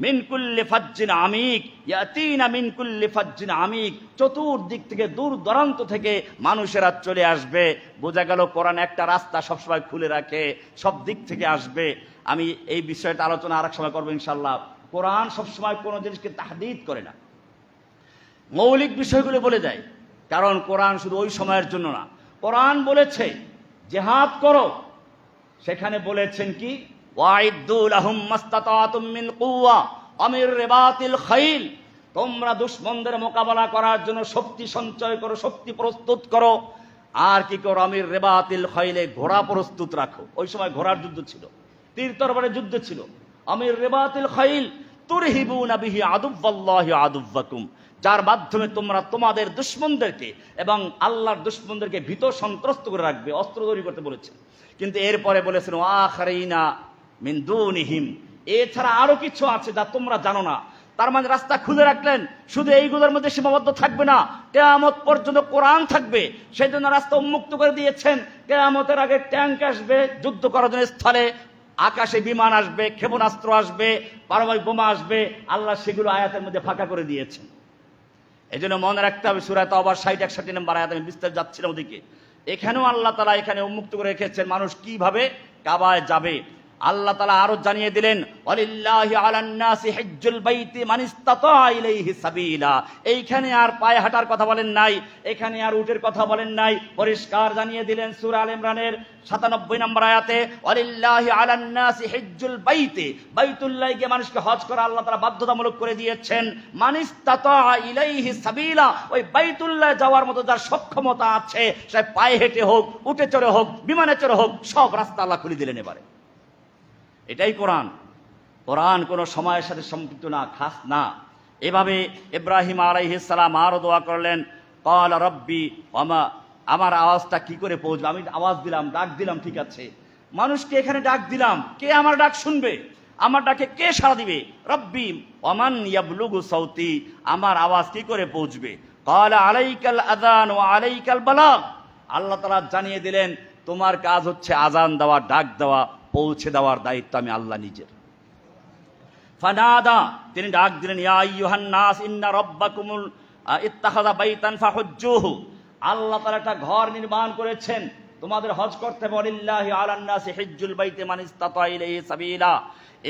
[SPEAKER 1] মিন কুল্লি ফাজ্জিন আমিক, ইয়াতিনা মিন কুল্লি ফাজ্জিন আমিক, চতুর্দিক থেকে দূর দূরান্ত থেকে মানুষেরা চলে আসবে। বোঝা গেল কোরআন একটা রাস্তা সবসময় খুলে রাখে, সব দিক থেকে আসবে। আমি এই বিষয়টা আলোচনা আরেক সময় করবো ইনশাআল্লাহ। কোরআন সবসময় কোনো জিনিসকে তাহদীদ করে না, মৌলিক বিষয়গুলো বলে দেয়। কারণ কোরআন শুধু ওই সময়ের জন্য না, কোরআন বলেছে জিহাদ করো, সেখানে বলেছেন কি, ওয়াইদ্দু লাহুম মাস্তাতাতুম মিন কুওয়া ওয়া মির রিবাতিল খাইল, তোমরা দুশমনদের মোকাবেলা করার জন্য শক্তি সঞ্চয় করো, শক্তি প্রস্তুত করো। আর কি করো, আমির রিবাতিল খাইলে, ঘোড়া প্রস্তুত রাখো। ওই সময় ঘোড়ার যুদ্ধ ছিল, তীর তরবারের যুদ্ধ ছিল। আমির রিবাতিল খাইল তুরহিবুনা বিহি আদুওয়াল্লাহি আদুওয়াকুম, যার মাধ্যমে তোমরা তোমাদের দুশমনদেরকে এবং আল্লাহর দুশমনদেরকে ভীত সন্ত্রস্ত করে রাখবে। অস্ত্র তৈরি করতে বলেছে, কিন্তু এরপরে বলেছেন ওয়াখারিনা মিন দুনিহিম, এছাড়া আরো কিছু আছে যা তোমরা জানো না। তার মানে রাস্তা খুলে রাখলেন, শুধু এইগুলোর মধ্যে সীমাবদ্ধ থাকবে না, কিয়ামত পর্যন্ত কোরআন থাকবে। সেই জন্য রাস্তা উন্মুক্ত করে দিয়েছেন। কিয়ামতের আগে ট্যাঙ্ক আসবে যুদ্ধ করার জন্য স্থলে, আকাশে বিমান আসবে, ক্ষেপণাস্ত্র আসবে, পারমাণবিক বোমা আসবে, আল্লাহ সেগুলো আয়াতের মধ্যে ফাঁকা করে দিয়েছেন। এই জন্য মনে রাখতে হবে, সূরা তাওবার 60-61 নম্বর আয়াত, আমি বিস্তারিত যাচ্ছি না ওদিকে। এখানেও আল্লাহ তাআলা এখানে উন্মুক্ত করে রেখেছেন মানুষ কিভাবে কাবায় যাবে। আল্লাহ তাআলা আরো জানিয়ে দিলেন, ওয়ালিল্লাহি আলান নাসি হিজ্জুল বাইতি মান ইসতাতা ইলাইহি সাবিলা। এইখানে আর পায়ে হাঁটার কথা বলেন নাই, এখানে আর উটের কথা বলেন নাই, পরিষ্কার জানিয়ে দিলেন সূরা আল ইমরানের 97 নম্বর আয়াতে, ওয়ালিল্লাহি আলান নাসি হিজ্জুল বাইতি, বাইতুল্লাহকে মানুষকে হজ করা আল্লাহ তাআলা বাধ্যতামূলক করে দিয়েছেন। মান ইসতাতা ইলাইহি সাবিলা, ওই বাইতুল্লাহ যাওয়ার মতো যার সক্ষমতা আছে, সে পায়ে হেঁটে হোক, উটে চড়ে হোক, বিমানে চড়ে হোক, সব রাস্তা আল্লাহ খুলে দিলেন। এবারে এটাই কোরআন। কোরআন কোনো সময়ের সাথে সম্পৃক্ত না, খাস না। এভাবে ইব্রাহিম আলাইহিস সালাম আরো দোয়া করলেন, ক্বালা রব্বি ওয়ামা, আমার আওয়াজটা কি করে পৌঁছবে? আমি আওয়াজ দিলাম, ডাক দিলাম, ঠিক আছে, মানুষকে এখানে ডাক দিলাম, কে আমার ডাক শুনবে? আমার ডাকে কে সাড়া দিবে? রব্বি ওয়ামান ইয়াবলুগু সাউতি, আমার আওয়াজ কি করে পৌঁছবে? ক্বালা আলাইকাল আযান ওয়া আলাইকাল বালাগ, আল্লাহ তাআলা জানিয়ে দিলেন, তোমার কাজ হচ্ছে আজান দেওয়া, ডাক দেওয়া, পৌঁছে দেওয়ার দায়িত্ব আমি আল্লাহ নিজের। ফানাদা, তিনি ডাক দিলেন, ইয়া আইয়ুহান নাস ইন্না রাব্বাকুমুল ইত্তাখাযা বাইতান ফাহুজ্জুহু, আল্লাহ তাআলা একটা ঘর নির্মাণ করেছেন, তোমাদের হজ করতে হবে। ওয়ালিল্লাহি আলান নাসি হিজ্জুল বাইতি মান ইসতাতা ইলাইহি সাবিলা।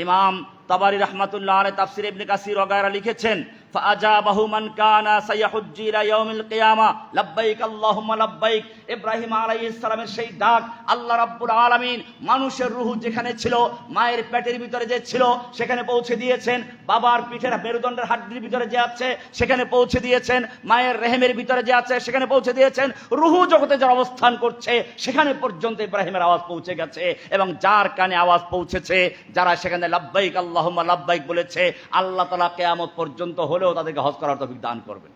[SPEAKER 1] ইমাম তাবারি রাহমাতুল্লাহ আলাইহি তাফসীর ইবনে কাসির ওয়াগায়রা লিখেছেন, ফাআজাবাহু মান কানা সায়াহুজ্জু ইলা ইয়াউমিল কিয়ামা লাব্বাইক আল্লাহুম্মা লাব্বাইক। ইব্রাহিম আলাইহিস সালামের সেই ডাক আল্লাহ রাব্বুল আলামিন মানুষের রূহ যেখানে ছিল, মায়ের পেটের ভিতরে যে ছিল সেখানে পৌঁছে দিয়েছেন, বাবার পিঠের মেরুদণ্ডের হাড্ডির ভিতরে যে আছে সেখানে পৌঁছে দিয়েছেন, মায়ের রেহেমের ভিতরে যে আছে সেখানে পৌঁছে দিয়েছেন, রূহ জগতে যারা অবস্থান করছে সেখানে পর্যন্ত ইব্রাহিমের আওয়াজ পৌঁছে গেছে। এবং যার কানে আওয়াজ পৌঁছেছে, যারা সেখানে লাব্বাইক আল্লাহুম্মা লাব্বাইক বলেছে, আল্লাহ তাআলা কিয়ামত পর্যন্ত হলেও তাদেরকে হজ করার তৌফিক দান করবেন।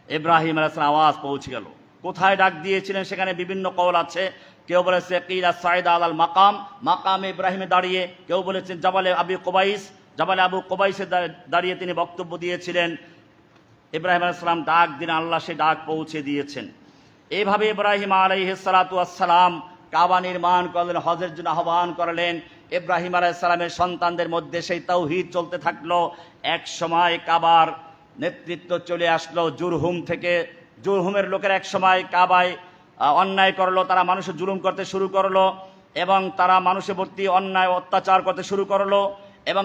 [SPEAKER 1] ইব্রাহিম আলাইহিস সালাম আওয়াজ পৌঁছে গেল। কোথায় ডাক দিয়েছিলেন সেখানে বিভিন্ন কওল আছে। কেউ বলেছে কিলা সাইদা আলাল মাকাম, মাকামে ইব্রাহিমে দাঁড়িয়ে, কেউ বলেছেন জাবালে আবু কুবাইস, জাবালে আবু কুবাইসে দাঁড়িয়ে তিনি বক্তব্য দিয়েছিলেন। ইব্রাহিম আলাইহিস সালাম ডাক দিন, আল্লাহ সে ডাক পৌঁছে দিয়েছেন। এইভাবে ইব্রাহিম আলাইহিস সালাতু ওয়াস সালাম কাবা নির্মাণ করলেন, হজের জন্য আহ্বান করলেন। ইব্রাহিম আলাইহিস সালামের সন্তানদের মধ্যে সেই তাওহীদ চলতে থাকলো। এক সময় কাবার নেতৃত্ব চলে আসলো জুরহুম থেকে। জুরহুমের লোকের এক সময় কাবায় অন্যায় করলো, তারা মানুষের জুলুম করতে শুরু করলো এবং তারা মানুষের প্রতি অন্যায় অত্যাচার করতে শুরু করলো এবং